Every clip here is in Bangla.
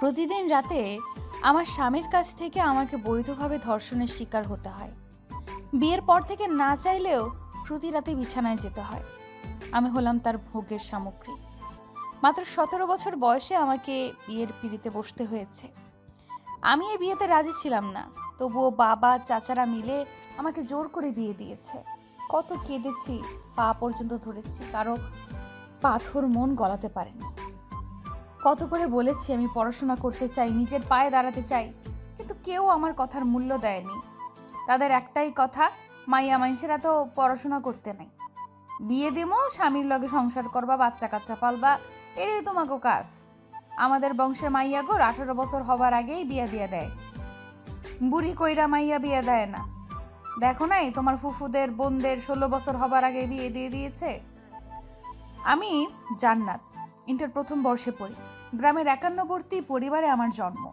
প্রতিদিন রাতে আমার স্বামীর কাছ থেকে আমাকে বৈধভাবে ধর্ষণের শিকার হতে হয়। বিয়ের পর থেকে না চাইলেও প্রতি রাতে বিছানায় যেতে হয়। আমি হলাম তার ভোগের সামগ্রী। মাত্র 17 বছর বয়সে আমাকে বিয়ের পিঁড়িতে বসতে হয়েছে। আমি এই বিয়েতে রাজি ছিলাম না, তবুও বাবা চাচারা মিলে আমাকে জোর করে বিয়ে দিয়েছে। কত কেঁদেছি, পা পর্যন্ত ধরেছি, কারো পাথর মন গলাতে পারেনি। কত করে বলেছি আমি পড়াশোনা করতে চাই, নিজের পায়ে দাঁড়াতে চাই, কিন্তু কেউ আমার কথার মূল্য দেয়নি। তাদের একটাই কথা, মাইয়া মানুষেরা তো পড়াশোনা করতে নাই, বিয়ে দিমো, স্বামীর লগে সংসার করবা, বাচ্চা কাচ্চা পালবা, এই তোমাকে কাজ। আমাদের বংশে মাইয়া গোর 18 বছর হবার আগেই বিয়া দিয়ে দেয়, বুড়ি কইরা মাইয়া বিয়ে দেয় না। দেখো নাই তোমার ফুফুদের বোনদের 16 বছর হবার আগে বিয়ে দিয়ে দিয়েছে। আমি জান্নাত, ইন্টার প্রথম বর্ষে পড়ি। গ্রামের একান্নবর্তী পরিবারে আমার জন্ম।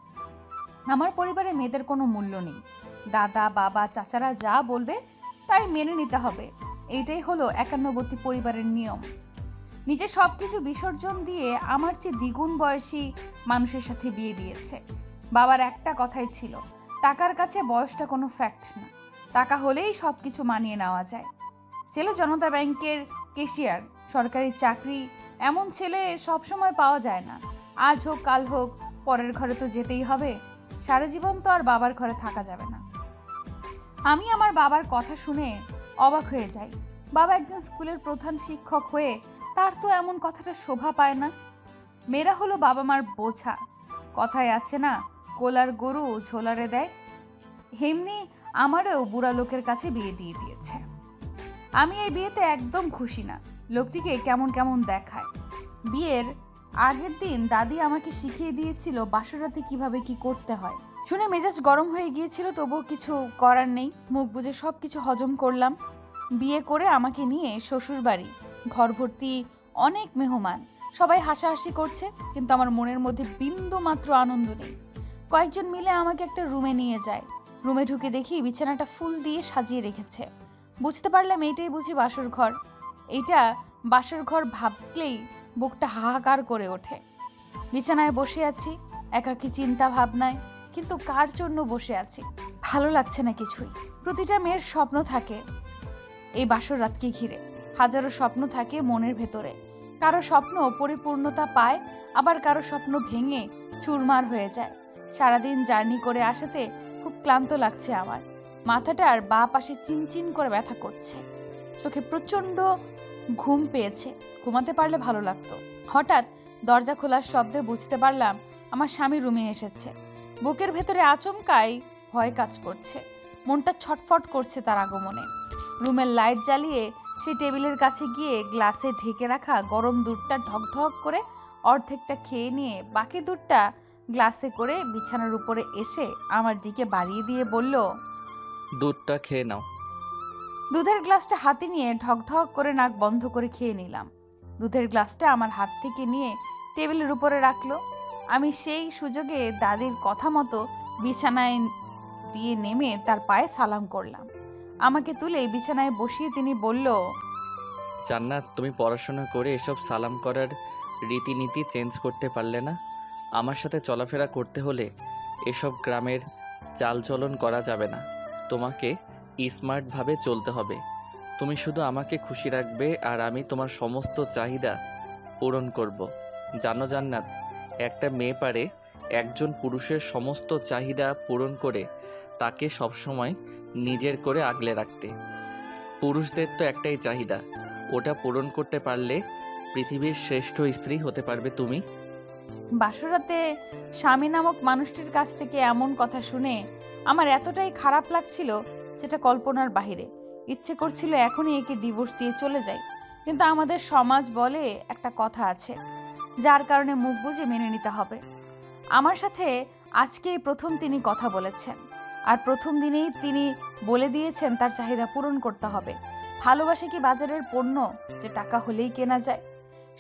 আমার পরিবারে মেয়েদের কোনো মূল্য নেই। দাদা বাবা চাচারা যা বলবে তাই মেনে নিতে হবে, এইটাই হলো একান্নবর্তী পরিবারের নিয়ম। নিজে সবকিছু বিসর্জন দিয়ে আমার চেয়ে দ্বিগুণ বয়সী মানুষের সাথে বিয়ে দিয়েছে। বাবার একটা কথাই ছিল, টাকার কাছে বয়সটা কোনো ফ্যাক্ট না, টাকা হলেই সব কিছু মানিয়ে নেওয়া যায়। ছেলে জনতা ব্যাংকের ক্যাশিয়ার, সরকারি চাকরি, এমন ছেলে সবসময় পাওয়া যায় না। আজ হোক কাল হোক পরের ঘরে তো যেতেই হবে, সারা জীবন তো আর বাবার ঘরে থাকা যাবে না। আমি আমার বাবার কথা শুনে অবাক হয়ে যাই। বাবা একজন স্কুলের প্রধান শিক্ষক হয়ে তার তো এমন কথাটা শোভা পায় না। মেয়েরা হলো বাবা মার বোঝা, কথায় আছে না, কোলার গরু ঝোলারে দেয়, হেমনি আমারও বুড়া লোকের কাছে বিয়ে দিয়ে দিয়েছে। আমি এই বিয়েতে একদম খুশি না, লোকটিকে কেমন কেমন দেখায়। বিয়ের আগের দিন দাদি আমাকে শিখিয়ে দিয়েছিল বাসরাতে কিভাবে কি করতে হয়। শুনে মেজাজ গরম হয়ে গিয়েছিল, তবুও কিছু করার নেই, মুখ বুজে সব কিছু হজম করলাম। বিয়ে করে আমাকে নিয়ে শ্বশুর বাড়ি, ঘর ভর্তি অনেক মেহমান, সবাই হাসাহাসি করছে, কিন্তু আমার মনের মধ্যে বিন্দু মাত্র আনন্দ নেই। কয়েকজন মিলে আমাকে একটা রুমে নিয়ে যায়। রুমে ঢুকে দেখি বিছানাটা ফুল দিয়ে সাজিয়ে রেখেছে। বুঝতে পারলাম এইটাই বুঝি বাসর ঘর। এইটা বাসর ঘর ভাবলেই বুকটা হাহাকার করে ওঠে। বিছানায় বসে আছি, একাকী চিন্তা ভাবনায়, কিন্তু কার জন্য বসে আছি ভালো লাগছে না কিছুই। প্রতিটা মেয়ের স্বপ্ন থাকে এই বাসর রাতকে ঘিরে, হাজারো স্বপ্ন থাকে মনের ভেতরে। কারো স্বপ্ন পরিপূর্ণতা পায়, আবার কারো স্বপ্ন ভেঙে চুরমার হয়ে যায়। সারাদিন জার্নি করে আসাতে খুব ক্লান্ত লাগছে আমার। মাথাটার বাঁ পাশে চিনচিন করে ব্যথা করছে, চোখে প্রচণ্ড ঘুম পেয়েছে, ঘুমাতে পারলে ভালো লাগতো। হঠাৎ দরজা খোলার শব্দে বুঝতে পারলাম আমার স্বামী রুমে এসেছে। বুকের ভেতরে আচমকাই ভয় কাজ করছে, মনটা ছটফট করছে তার আগমনে। রুমের লাইট জ্বালিয়ে সেই টেবিলের কাছে গিয়ে গ্লাসে ঢেকে রাখা গরম দুধটা ঢকঢক করে অর্ধেকটা খেয়ে নিয়ে বাকি দুধটা গ্লাসে করে বিছানার উপরে এসে আমার দিকে বাড়িয়ে দিয়ে বলল, দুধটা খেয়ে নাও। দুধের গ্লাসটা হাতে নিয়ে ঢকঢক করে নাক বন্ধ করে খেয়ে নিলাম। দুধের গ্লাসটা আমার হাত থেকে নিয়ে টেবিলের উপরে রাখলো। আমি সেই সুযোগে দাদির কথা মতো বিছানায় দিয়ে নেমে তার পায়ে সালাম করলাম। আমাকে তুলে বিছানায় বসিয়ে তিনি বলল, জান্নাত, তুমি পড়াশোনা করে এসব সালাম করার রীতিনীতি চেঞ্জ করতে পারলে না? আমার সাথে চলাফেরা করতে হলে এসব গ্রামের চালচলন করা যাবে না। তোমাকে স্মার্টভাবে চলতে হবে। তুমি শুধু আমাকে খুশি রাখবে আর আমি তোমার সমস্ত চাহিদা পূরণ করব। জানো জান্নাত, একটা মেয়ে পারে একজন পুরুষের সমস্ত চাহিদা পূরণ করে তাকে সবসময় নিজের করে আগলে রাখতে। পুরুষদের তো একটাই চাহিদা, ওটা পূরণ করতে পারলে পৃথিবীর শ্রেষ্ঠ স্ত্রী হতে পারবে তুমি। বাসরাতে স্বামী নামক মানুষটির কাছ থেকে এমন কথা শুনে আমার এতটাই খারাপ লাগছিল যেটা কল্পনার বাহিরে। ইচ্ছে করছিল এখনই একে ডিভোর্স দিয়ে চলে যাই, কিন্তু আমাদের সমাজ বলে একটা কথা আছে, যার কারণে মুখ বুজে মেনে নিতে হবে। আমার সাথে আজকেই প্রথম তিনি কথা বলেছেন, আর প্রথম দিনেই তিনি বলে দিয়েছেন তার চাহিদা পূরণ করতে হবে। ভালোবাসা কি বাজারের পণ্য যে টাকা হলেই কেনা যায়?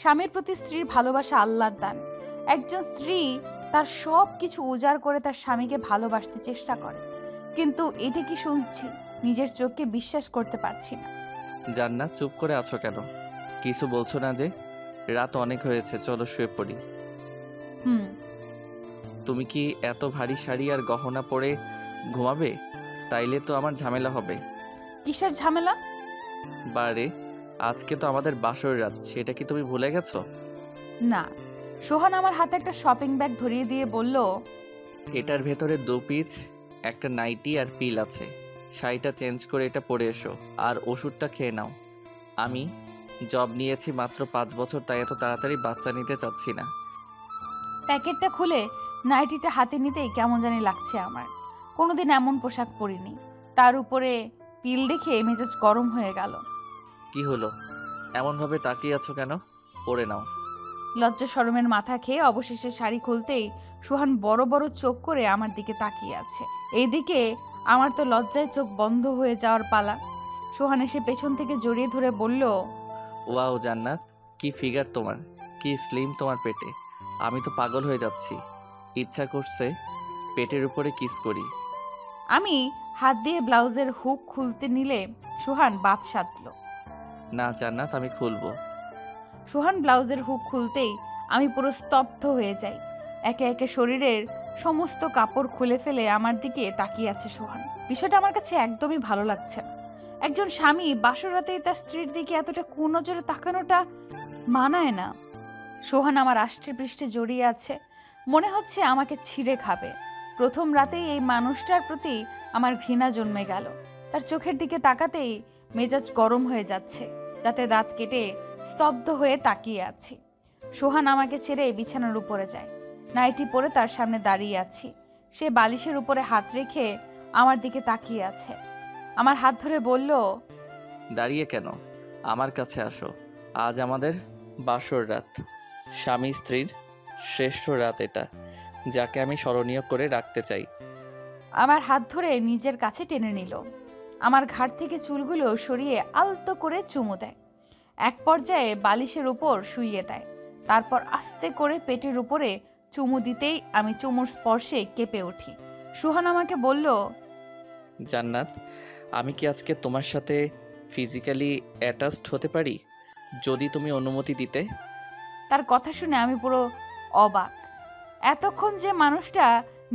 স্বামীর প্রতি স্ত্রীর ভালোবাসা আল্লাহর দান। একজন স্ত্রী তার সব কিছু উজাড় করে তার স্বামীকে ভালোবাসতে চেষ্টা করে, কিন্তু এটা কি শুনছি, নিজের চোখকে বিশ্বাস করতে পারছি না। জান্নাত, চুপ করে আছো কেন? কিছু বলছো না যে? রাত অনেক হয়েছে, চলো শুয়ে পড়ি। হুম। তুমি কি এত ভারী শাড়ি আর গহনা পরে ঘুমাবে? তাইলে তো আমার ঝামেলা হবে। কিসের ঝামেলা? বারে, আজকে তো আমাদের বাসর রাত, সেটা কি তুমি ভুলে গেছো? না। সোহান আমার হাতে একটা শপিং ব্যাগ ধরিয়ে দিয়ে বলল, এটার ভেতরে 2 পিস, একটা নাইটি আর পিল আছে। শাড়িটা চেঞ্জ করে এটা পরে এসো, আর ওষুধটা খেয়ে নাও। আমি জব নিয়েছি মাত্র 5 বছর, তাই এত তাড়াতাড়ি বাচ্চা নিতে চাচ্ছি না। প্যাকেটটা খুলে নাইটিটা হাতে নিতেই কেমন জানি লাগছে আমার। কোনোদিন এমন পোশাক পরিনি। তার উপরে পিল দেখে মেজাজ গরম হয়ে গেল। কি হলো, এমনভাবে তাকিয়ে আছো কেন? পরে নাও। লজ্জা শরমের মাথা খেয়ে অবশেষে শাড়ি খুলতেই সোহান বড় বড় চোখ করে আমার দিকে তাকিয়ে আছে। এইদিকে আমার তো লজ্জায় চোখ বন্ধ হয়ে যাওয়ার পালা। সোহান এসে পেছন থেকে জড়িয়ে ধরে বলল, ওয়াও জান্নাত, কি ফিগার তোমার, কি স্লিম তোমার পেটে। আমি তো পাগল হয়ে যাচ্ছি। ইচ্ছা করছে পেটের উপরে কিস করি। আমি হাত দিয়ে ব্লাউজের হুক খুলতে নিলে সোহান বাত সাধল। না জান্নাত, আমি খুলবো। সোহান ব্লাউজের হুক খুলতেই আমি পুরো স্তব্ধ হয়ে যাই। একে একে শরীরের সমস্ত কাপড় খুলে ফেলে আমার দিকে তাকিয়ে আছে সোহান। বিষয়টা আমার কাছে একদমই ভালো লাগছে না। একজন স্বামী বাসরাতেই তার স্ত্রীর দিকে এতটা কুনজরে তাকানোটা মানায় না। সোহান আমার আষ্টে পৃষ্ঠে জড়িয়ে আছে, মনে হচ্ছে আমাকে ছিঁড়ে খাবে। প্রথম রাতেই এই মানুষটার প্রতি আমার ঘৃণা জন্মে গেল। তার চোখের দিকে তাকাতেই মেজাজ গরম হয়ে যাচ্ছে, দাঁতে দাঁত কেটে স্তব্ধ হয়ে তাকিয়ে আছি। সোহান আমাকে ছেড়ে বিছানার উপরে যায়। নাইটি পরে তার সামনে দাঁড়িয়ে আছি। সে বালিশের উপরে হাত রেখে আমার দিকে তাকিয়ে আছে। আমার হাত ধরে বলল, দাঁড়িয়ে কেন? আমার কাছে আসো। আজ আমাদের বাসর রাত, স্বামী স্ত্রীর শ্রেষ্ঠ রাত এটা, যাকে আমি স্মরণীয় করে রাখতে চাই। আমার হাত ধরে নিজের কাছে টেনে নিল। আমার ঘাড় থেকে চুলগুলো সরিয়ে আলতো করে চুমু দেয়। এক পর্যায়ে বালিশের উপর শুইয়ে দেয়। তারপর আস্তে করে পেটের উপরে চুমু দিতেই আমি চুমুর স্পর্শে কেঁপে উঠি। সোহান আমাকে বলল, জান্নাত, আমি কি আজকে তোমার সাথে ফিজিক্যালি অ্যাটাচড হতে পারি, যদি তুমি অনুমতি দিতে? তার কথা শুনে আমি পুরো অবাক। এতক্ষণ যে মানুষটা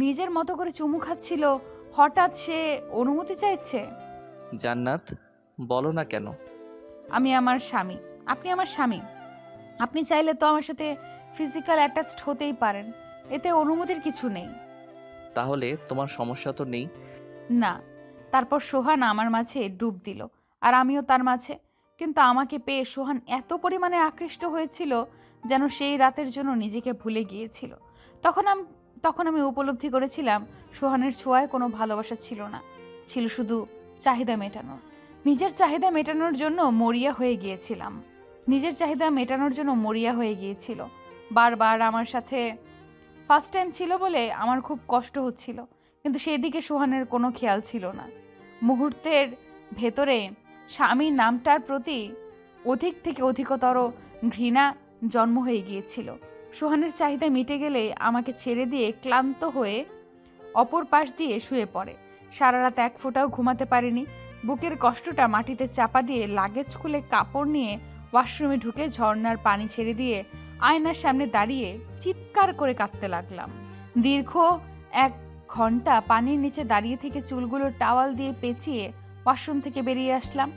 নিজের মতো করে চুমু খাচ্ছিল, হঠাৎ সে অনুমতি চাইছে। জান্নাত, বলো না কেন? আমি আমার স্বামী, আপনি আমার স্বামী। আপনি চাইলে তো আমার সাথে ফিজিক্যাল অ্যাটাচড হতেই পারেন, এতে অনুমতির কিছু নেই। তাহলে তোমার সমস্যা তো নেই? না। তারপর সোহান আমার মাঝে ডুব দিল, আর আমিও তার মাঝে। কিন্তু আমাকে পেয়ে সোহান এত পরিমাণে আকৃষ্ট হয়েছিল যেন সেই রাতের জন্য নিজেকে ভুলে গিয়েছিল। তখন আমি উপলব্ধি করেছিলাম সোহানের ছোঁয়ায় কোনো ভালোবাসা ছিল না, ছিল শুধু চাহিদা মেটানোর। নিজের চাহিদা মেটানোর জন্য মরিয়া হয়ে গিয়েছিল। বারবার আমার সাথে ফার্স্ট টাইম ছিল বলে আমার খুব কষ্ট হচ্ছিল, কিন্তু সেই দিকে সোহানের কোনো খেয়াল ছিল না। মুহূর্তের ভেতরে স্বামীর নামটার প্রতি অধিক থেকে অধিকতর ঘৃণা জন্ম হয়ে গিয়েছিল। সোহানের চাহিদা মিটে গেলে আমাকে ছেড়ে দিয়ে ক্লান্ত হয়ে অপর পাশ দিয়ে শুয়ে পড়ে। সারা রাত এক ফোঁটাও ঘুমাতে পারিনি। বুকের কষ্টটা মাটিতে চাপা দিয়ে লাগেজ খুলে কাপড় নিয়ে ওয়াশরুমে ঢুকে ঝর্ণার পানি ছেড়ে দিয়ে আয়নার সামনে দাঁড়িয়ে চিৎকার করে কাঁদতে লাগলাম। দীর্ঘ 1 ঘন্টা পানির নিচে দাঁড়িয়ে থেকে চুলগুলো টাওয়াল দিয়ে পেঁচিয়ে ওয়াশরুম থেকে বেরিয়ে আসলাম।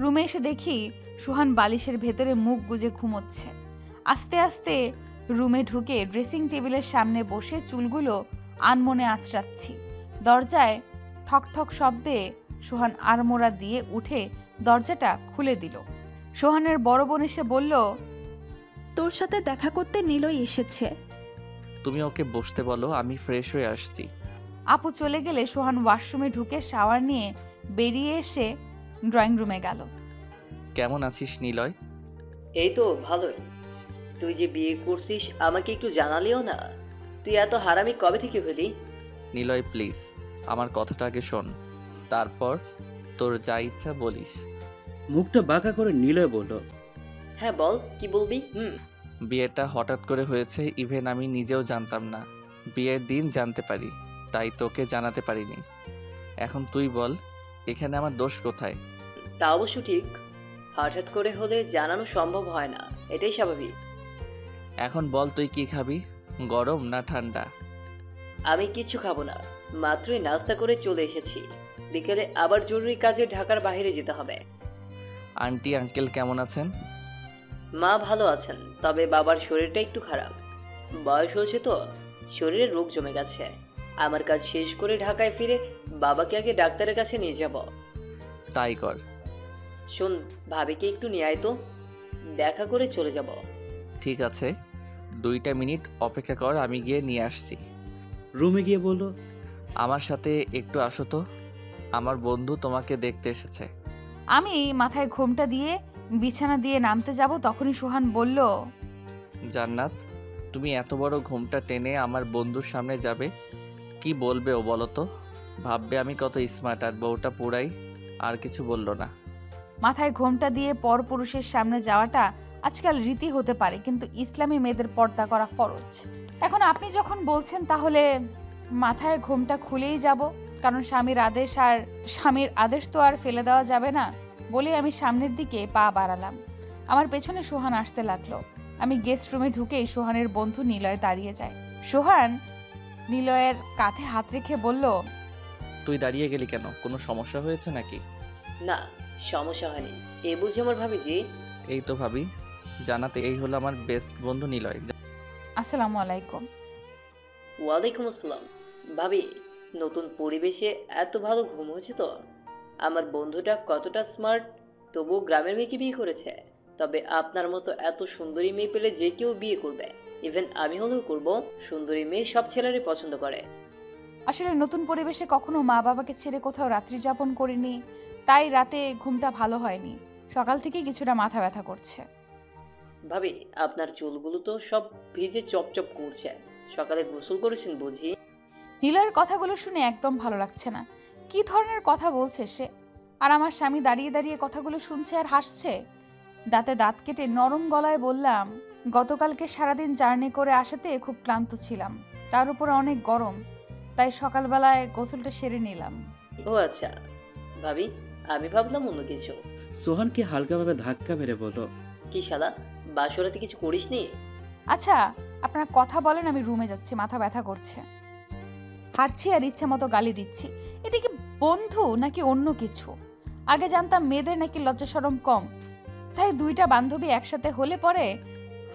রুমে এসে দেখি সোহান বালিশের ভেতরে মুখ গুজে ঘুমোচ্ছে। আস্তে আস্তে রুমে ঢুকে ড্রেসিং টেবিলের সামনে বসে চুলগুলো আনমনে আঁচড়াচ্ছি। দরজায় ঠকঠক শব্দে সোহান আড়মোড়া দিয়ে উঠে দরজাটা খুলে দিল। সোহানের বড় বোন এসে বলল, তোর সাথে দেখা করতে নীলই এসেছে। তুমি ওকে বসতে বলো, আমি ফ্রেশ হয়ে আসছি। আপু চলে গেলে সোহান ওয়াশরুমে ঢুকে শাওয়ার নিয়ে বেরিয়ে এসে ড্রয়িং রুমে গেল। কেমন আছিস নিলয়? এই তো ভালোই। তুই যে বিয়ে করছিস আমাকে একটু জানালিও না। তুই এত হারামি কবে থেকে হলি? নিলয় প্লিজ, আমার কথাটা আগে শোন, তারপর তোর যা ইচ্ছা বলিস। মুখটা বাঁকা করে নিলয় বলল, হ্যাঁ বল, কি বলবি? বিয়েটা হঠাৎ করে হয়েছে, ইভেন আমি নিজেও জানতাম না। বিয়ের দিন জানতে পারি, তাই তোকে জানাতে পারিনি। এখন তুই বল, এখানে আমার দোষ কোথায়? তা অবশ্য ঠিক, হঠাৎ করে হলে জানানো সম্ভব হয় না, এটাই স্বাভাবিক। এখন বল তুই কি খাবি, গরম না ঠান্ডা? আমি কিছু খাবো না, মাত্রই নাস্তা করে চলে এসেছি। বিকেলে আবার জরুরি কাজে ঢাকার বাইরে যেতে হবে। আন্টি আঙ্কেল কেমন আছেন? মা ভালো আছেন, তবে বাবার শরীরটা একটু খারাপ। বয়স হয়েছে তো, শরীরে রোগ জমে গেছে। আমার কাজ শেষ করে ঢাকায় ফিরে বাবাকে আগে ডাক্তারের কাছে নিয়ে যাব। তাই কর। শোন, ভাবিকে একটু নিয়ে আয় তো, দেখা করে চলে যাব। ঠিক আছে, 2টা মিনিট অপেক্ষা কর, আমি গিয়ে নিয়ে আসছি। রুমে গিয়ে বলল, আমার সাথে একটু আসো তো, আমার বন্ধু তোমাকে দেখতে এসেছে। আমি মাথায় ঘোমটা দিয়ে বিছানা দিয়ে নামতে যাব, তখনই সোহান বলল, জান্নাত, তুমি এত বড় ঘুমটা টেনে আমার বন্ধুর সামনে যাবে, কি বলবে ও বলো তো? ভাববে আমি কত স্মার্ট, আর বউটা পুরাই। আর কিছু বলল না। মাথায় ঘোমটা দিয়ে পরপুরুষের সামনে যাওয়াটা আজকাল রীতি হতে পারে, কিন্তু ইসলামী মেয়েদের পর্দা করা ফরজ। এখন আপনি যখন বলছেন, তাহলে মাথায় ঘোমটা খুলেই যাব, কারণ স্বামীর আদেশ তো আর ফেলে দেওয়া যাবে না। বলে আমি সামনের দিকে পা বাড়ালাম। আমার পেছনে সোহান আসতে লাগলো। আমি গেস্ট রুমে ঢুকেই সোহানের বন্ধু নিলয় দাঁড়িয়ে যায়। সোহান নিলয়ের কাঁধে হাত রেখে বলল, তুই দাঁড়িয়ে গেলি কেন? কোনো সমস্যা হয়েছে নাকি? না, সমস্যা হয়নি। এ বুঝে আমার ভাবিজি। এই তো ভাবি, জানাতে এই হলো আমার বেস্ট বন্ধু নিলয়। আসসালামু আলাইকুম। ওয়ালাইকুম আসসালাম। ভাবি, নতুন পরিবেশে এত ভালো ঘুম হয়েছে তো। আমার বন্ধুটা কতটা স্মার্ট, তবুও গ্রামের মেয়েকে বিয়ে করেছে। তবে আপনার মতো এত সুন্দরী মেয়ে পেলে যে কেউ বিয়ে করবে, ইভেন আমি হলেও করব। সুন্দরী মেয়ে সব ছেলেরই পছন্দ করে। আসলে নতুন পরিবেশে কখনো মা বাবাকে ছেড়ে কোথাও রাত্রি যাপন করিনি, তাই রাতে ঘুমটা ভালো হয়নি। সকাল থেকেই কিছুটা মাথা ব্যথা করছে। ভাবি, আপনার চুলগুলো তো সব ভিজে চপচপ করছে। সকালে গোসল করেছেন বুঝি? নিলয়ের কথাগুলো শুনে একদম ভালো লাগছে না। কি ধরনের কথা বলছে সে? আর আমার স্বামী দাঁড়িয়ে দাঁড়িয়ে কথাগুলো শুনছে আর হাসছে। দাঁতে দাঁত কেটে নরম গলায় বললাম, গতকালকে সারাদিন জার্নি করে আসাতে খুব ক্লান্ত ছিলাম, তার উপরে অনেক গরম, তাই সকালবেলায় গোসলটা সেরে নিলাম। ও আচ্ছা। ভাবি, আমি ভাবলাম অন্য কিছু। সোহানকে হালকাভাবে ধাক্কা মেরে বলল, কি শালা, বাসরাতে কিছু করিসনি? আচ্ছা, আপনারা কথা বলেন, আমি রুমে যাচ্ছি, মাথা ব্যথা করছে। হারছি আর ইচ্ছে মতো গালি দিচ্ছি। এটা কি বন্ধু নাকি অন্য কিছু? আগে জানতাম মেয়েদের নাকি লজ্জা শরম কম, তাই 2টা বান্ধবী একসাথে হলে পরে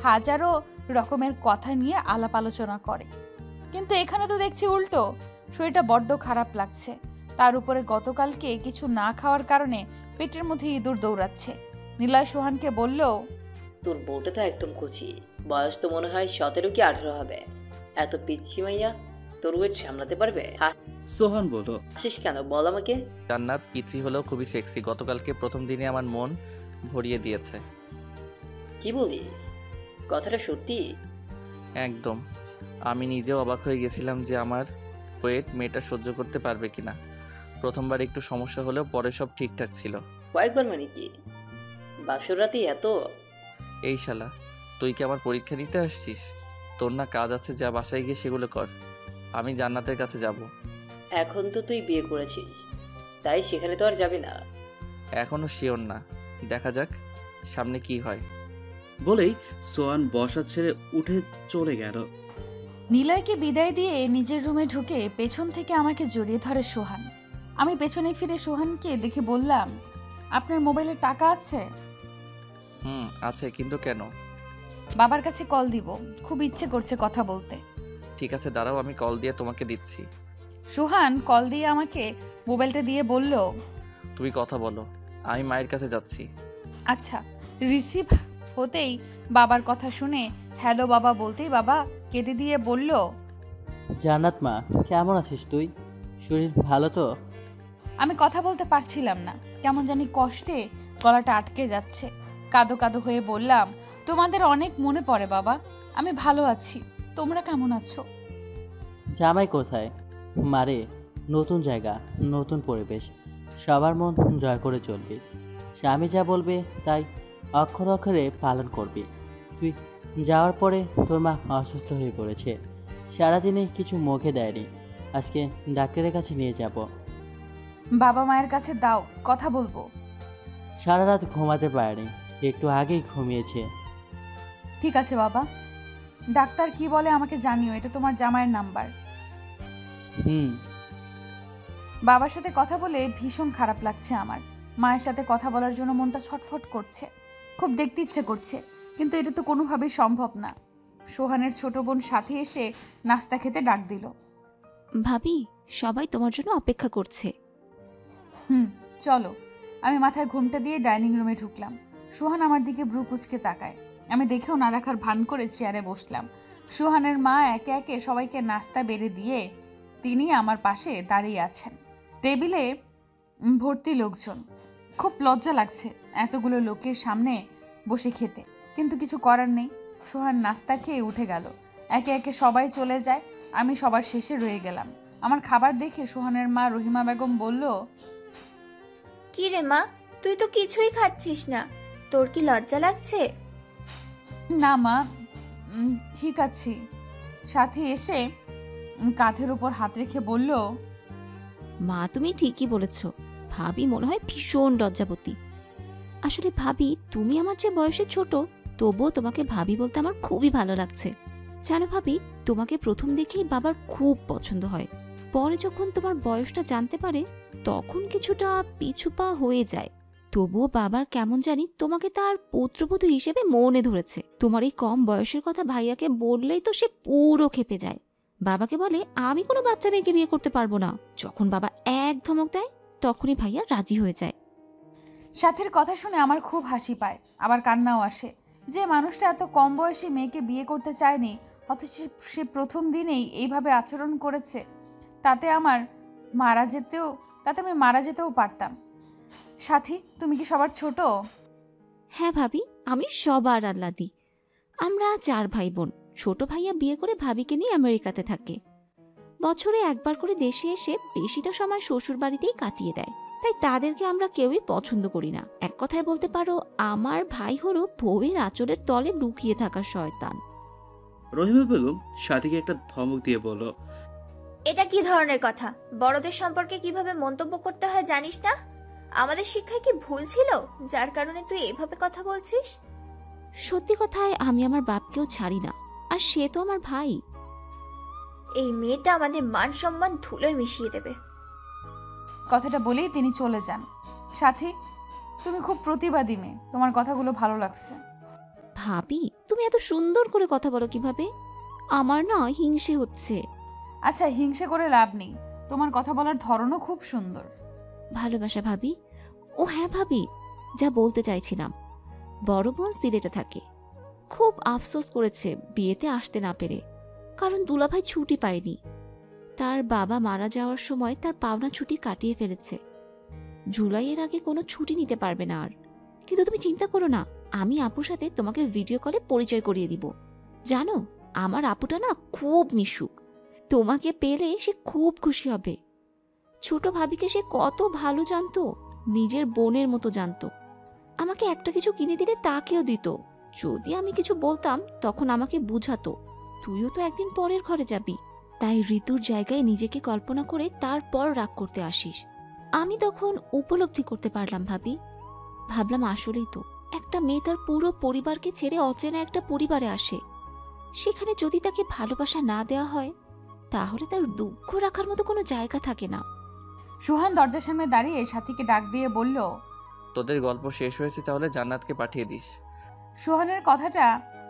হাজারো রকমের কথা নিয়ে আলাপ আলোচনা করে। কিন্তু এখানে তো দেখছি উল্টো। শরীরটা বড্ড খারাপ লাগছে। তার উপরে গতকালকে কিছু না খাওয়ার কারণে পেটের মধ্যে ইঁদুর দৌড়াচ্ছে। নিলয় সোহানকে বলল, তোর বউটা তো একদম কচি, বয়স তো মনে হয় 17 কি 18 হবে। এত পিচ্ছি মাইয়া তোর ওয়েট সামলাতে পারবে? সোহান বলল, হাসিস কেন বল আমাকে? জান্নাত পিচি হলেও খুবই সেক্সি। গতকালকে প্রথম দিনে আমার মন ভরিয়ে দিয়েছে। কি বলিস? কথাটা সত্যি? একদম। আমি নিজেও অবাক হয়ে গেছিলাম যে আমার ওয়েট মেয়েটা সহ্য করতে পারবে কিনা। প্রথমবার একটু সমস্যা হলেও পরে সব ঠিকঠাক ছিল। কয়েকবার মানে কি? বাসর রাতে এত? এই শালা, তুই কি আমার পরীক্ষা দিতে আসছিস? তোর না কাজ আছে, যা বাসায় গিয়ে সেগুলো কর। আমি জান্নাতের কাছে যাব। এখন তো তুই বিয়ে করেছিস, তাই সেখানে তো আর যাবি না। এখনও শিওর না, দেখা যাক সামনে কি হয়। বলেই সোহান বসা ছেড়ে উঠে চলে গেল। নিলয়কে বিদায় দিয়ে নিজের রুমে ঢুকে পেছন থেকে আমাকে জড়িয়ে ধরে সোহান। আমি পেছনে ফিরে সোহানকে দেখে বললাম, আপনার মোবাইলে টাকা আছে? আছে, কিন্তু কেন? বাবার কাছে কল দিব, খুব ইচ্ছে করছে কথা বলতে। ঠিক আছে, দাঁড়াও, আমি কল দিয়ে তোমাকে দিচ্ছি। সোহান কল দিয়ে আমাকে মোবাইলটা দিয়ে বলল, তুমি কথা বলো, আমি মায়ের কাছে যাচ্ছি। আচ্ছা। রিসিভ হতেই বাবার কথা শুনে হ্যালো বাবা বলতেই বাবা কেঁদে দিয়ে বলল, জান্নাত মা, কেমন আছিস তুই? শরীর ভালো তো? আমি কথা বলতে পারছিলাম না, কেমন জানি কষ্টে গলাটা আটকে যাচ্ছে। কাঁদো কাঁদো হয়ে বললাম, তোমাদের অনেক মনে পড়ে বাবা। আমি ভালো আছি, তোমরা কেমন আছো? জামাই কোথায়? মারে, নতুন জায়গা, নতুন পরিবেশ, সবার মন জয় করে চলবি। স্বামী যা বলবে তাই অক্ষরে অক্ষরে পালন করবি। তুই যাওয়ার পরে তোর মা অসুস্থ হয়ে পড়েছে, সারাদিনে কিছু মুখে দেয়নি। আজকে ডাক্তারের কাছে নিয়ে যাব। বাবা মায়ের কাছে দাও, কথা বলবো। সারা রাত ঘুমাতে পারেনি, একটু আগেই ঘুমিয়েছে। ঠিক আছে বাবা, ডাক্তার কি বলে আমাকে জানিও, এটা তোমার জামাইয়ের নাম্বার। হুম। বাবার সাথে কথা বলে ভীষণ খারাপ লাগছে আমার। মায়ের সাথে কথা বলার জন্য মনটা ছটফট করছে, খুব দেখতে ইচ্ছে করছে, কিন্তু এটা তো কোনোভাবেই সম্ভব না। সোহানের ছোট বোন সাথে এসে নাস্তা খেতে ডাক দিল। ভাবি, সবাই তোমার জন্য অপেক্ষা করছে। চলো। আমি মাথায় ঘোমটা দিয়ে ডাইনিং রুমে ঢুকলাম। সোহান আমার দিকে ভ্রু কুঁচকে তাকায়। আমি দেখেও না দেখার ভান করে চেয়ারে বসলাম। সোহানের মা একে একে সবাইকে নাস্তা বেড়ে দিয়ে তিনি আমার পাশে দাঁড়িয়ে আছেন। টেবিলে ভর্তি লোকজন। খুব লজ্জা লাগছে এতগুলো লোকের সামনে বসে খেতে, কিন্তু কিছু করার নেই। সোহান নাস্তা খেয়ে উঠে গেল। একে একে সবাই চলে যায়, আমি সবার শেষে রয়ে গেলাম। আমার খাবার দেখে সোহানের মা রহিমা বেগম বলল, কি রে মা, তুই তো কিছুই খাচ্ছিস না, তোর কি লজ্জা লাগছে? না মা, ঠিক আছি। সাথী এসে কাঁধের উপর হাত রেখে বলল, মা তুমি ঠিকই বলেছ, ভাবি মনে হয় ভীষণ লজ্জাবতী। আসলে ভাবি, তুমি আমার চেয়ে বয়সে ছোট, তবুও তোমাকে ভাবি বলতে আমার খুবই ভালো লাগছে। জানো ভাবি, তোমাকে প্রথম দেখেই বাবার খুব পছন্দ হয়। পরে যখন তোমার বয়সটা জানতে পারে তখন কিছুটা পিছুপা হয়ে যায়। তবুও বাবার কেমন জানি তোমাকে তার পুত্রবধূ হিসেবে মনে ধরেছে। তোমার এই কম বয়সের কথা ভাইয়াকে বললেই তো সে পুরো ক্ষেপে যায়। বাবাকে বলে আমি কোনো বাচ্চা মেয়েকে বিয়ে করতে পারবো না। যখন বাবা এক ধমক দেয় তখনই ভাইয়া রাজি হয়ে যায়। সাথীর কথা শুনে আমার খুব হাসি পায়, আবার কান্নাও আসে। যে মানুষটা এত কম বয়সী মেয়েকে বিয়ে করতে চায়নি, অথচ সে প্রথম দিনেই এইভাবে আচরণ করেছে, তাতে আমি মারা যেতেও পারতাম। সাথী, তুমি কি সবার ছোট? হ্যাঁ ভাবি, আমি সবার আল্লাদি। আমরা 4 ভাই বোন। ছোট ভাইয়া বিয়ে করে ভাবিকে নিয়ে আমেরিকাতে থাকে। বছরে একবার করে দেশে এসে বেশিটা সময় শ্বশুর বাড়িতেই কাটিয়ে দেয়। তাই তাদেরকে আমরা কেউই পছন্দ করি না। এক কথায় বলতে পারো, আমার ভাই হলো বউয়ের আঁচলের তলে লুকিয়ে থাকা শয়তান। রহিমা বেগম সাথীকে একটা ধমক দিয়ে বলল, এটা কি ধরনের কথা? বড়দের সম্পর্কে কিভাবে মন্তব্য করতে হয় জানিস না? আমাদের শিক্ষায় কি ভুল ছিল যার কারণে তুই এভাবে কথা বলছিস? সত্যি কথায় আমি আমার বাপকেও ছাড়ি না, আর সে তো আমার ভাই। এই মেয়েটা আমাদের মান সম্মান ধুলোয় মিশিয়ে দেবে। কথাটা বলেই তিনি চলে যান। সাথী, তুমি খুব প্রতিবাদী মেয়ে, তোমার কথাগুলো ভালো লাগছে। ভাবি, তুমি এত সুন্দর করে কথা বলো কিভাবে? আমার না হিংসে হচ্ছে। আচ্ছা, হিংসে করে লাভ নেই, তোমার কথা বলার ধরনও খুব সুন্দর। ভালোবাসা ভাবি। ও হ্যাঁ ভাবি, যা বলতে চাইছিলাম, বড় বোন সিলেটে থাকে। খুব আফসোস করেছে বিয়েতে আসতে না পেরে, কারণ দুলাভাই ছুটি পায়নি। তার বাবা মারা যাওয়ার সময় তার পাওনা ছুটি কাটিয়ে ফেলেছে। জুলাইয়ের আগে কোনো ছুটি নিতে পারবে না আর। কিন্তু তুমি চিন্তা করো না, আমি আপুর সাথে তোমাকে ভিডিও কলে পরিচয় করিয়ে দিব। জানো, আমার আপুটা না খুব মিশুক। তোমাকে পেলে সে খুব খুশি হবে। ছোট ভাবিকে সে কত ভালো জানতো, নিজের বোনের মতো জানতো। আমাকে একটা কিছু কিনে দিলে তাকেও দিত। যদি আমি কিছু বলতাম তখন আমাকে বুঝাতো, তুইও তো একদিন পরের ঘরে যাবি। তাই ঋতুর জায়গায় নিজেকে কল্পনা করে তারপর রাগ করতে আসিস। আমি তখন উপলব্ধি করতে পারলাম ভাবি। ভাবলাম আসলেই তো, একটা মেয়ে তার পুরো পরিবারকে ছেড়ে অচেনা একটা পরিবারে আসে। সেখানে যদি তাকে ভালোবাসা না দেওয়া হয় তাহলে তার দুঃখ রাখার মতো কোনো জায়গা থাকে না। সোহান দরজার সামনে দাঁড়িয়ে সাথীকে ডাক দিয়ে বলল, তোদের গল্প শেষ হয়েছে, তাহলে জান্নাতকে পাঠিয়ে দিস। সোহানের কথাটা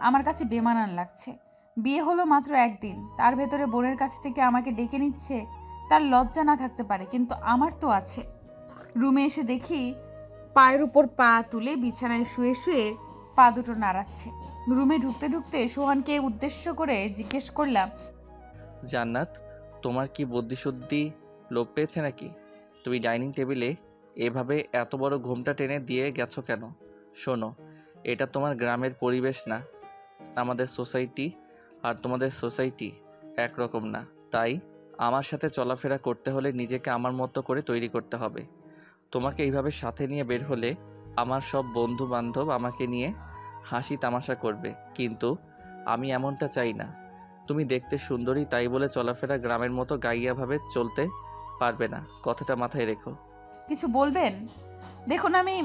আমার কাছে বেমানান লাগছে। বিয়ে হলো মাত্র একদিন, তার ভেতরে বোনের কাছ থেকে আমাকে ডেকে নিচ্ছে। তার লজ্জা না থাকতে পারে, কিন্তু আমার তো আছে। রুমে এসে দেখি পায়ের উপর পা তুলে বিছানায় শুয়ে শুয়ে পা দুটো নাড়াচ্ছে। রুমে ঢুকতে ঢুকতে সোহানকে উদ্দেশ্য করে জিজ্ঞেস করলাম, জান্নাত, তোমার কি বুদ্ধিশুদ্ধি লোপ পেয়েছে নাকি? তুমি ডাইনিং টেবিলে এভাবে এত বড় ঘুমটা টেনে দিয়ে গেছো কেন? শোনো, এটা তোমার গ্রামের পরিবেশ না। আমাদের সোসাইটি আর তোমাদের সোসাইটি একরকম না। তাই আমার সাথে চলাফেরা করতে হলে নিজেকে আমার মতো করে তৈরি করতে হবে। তোমাকে এইভাবে সাথে নিয়ে বের হলে আমার সব বন্ধু বান্ধব আমাকে নিয়ে হাসি তামাশা করবে, কিন্তু আমি এমনটা চাই না। তুমি দেখতে সুন্দরী তাই বলে চলাফেরা গ্রামের মতো গাইয়াভাবে চলতে পারবে না, কথাটা মাথায় রেখো। কিছু বলবেন? দেখুন, আমি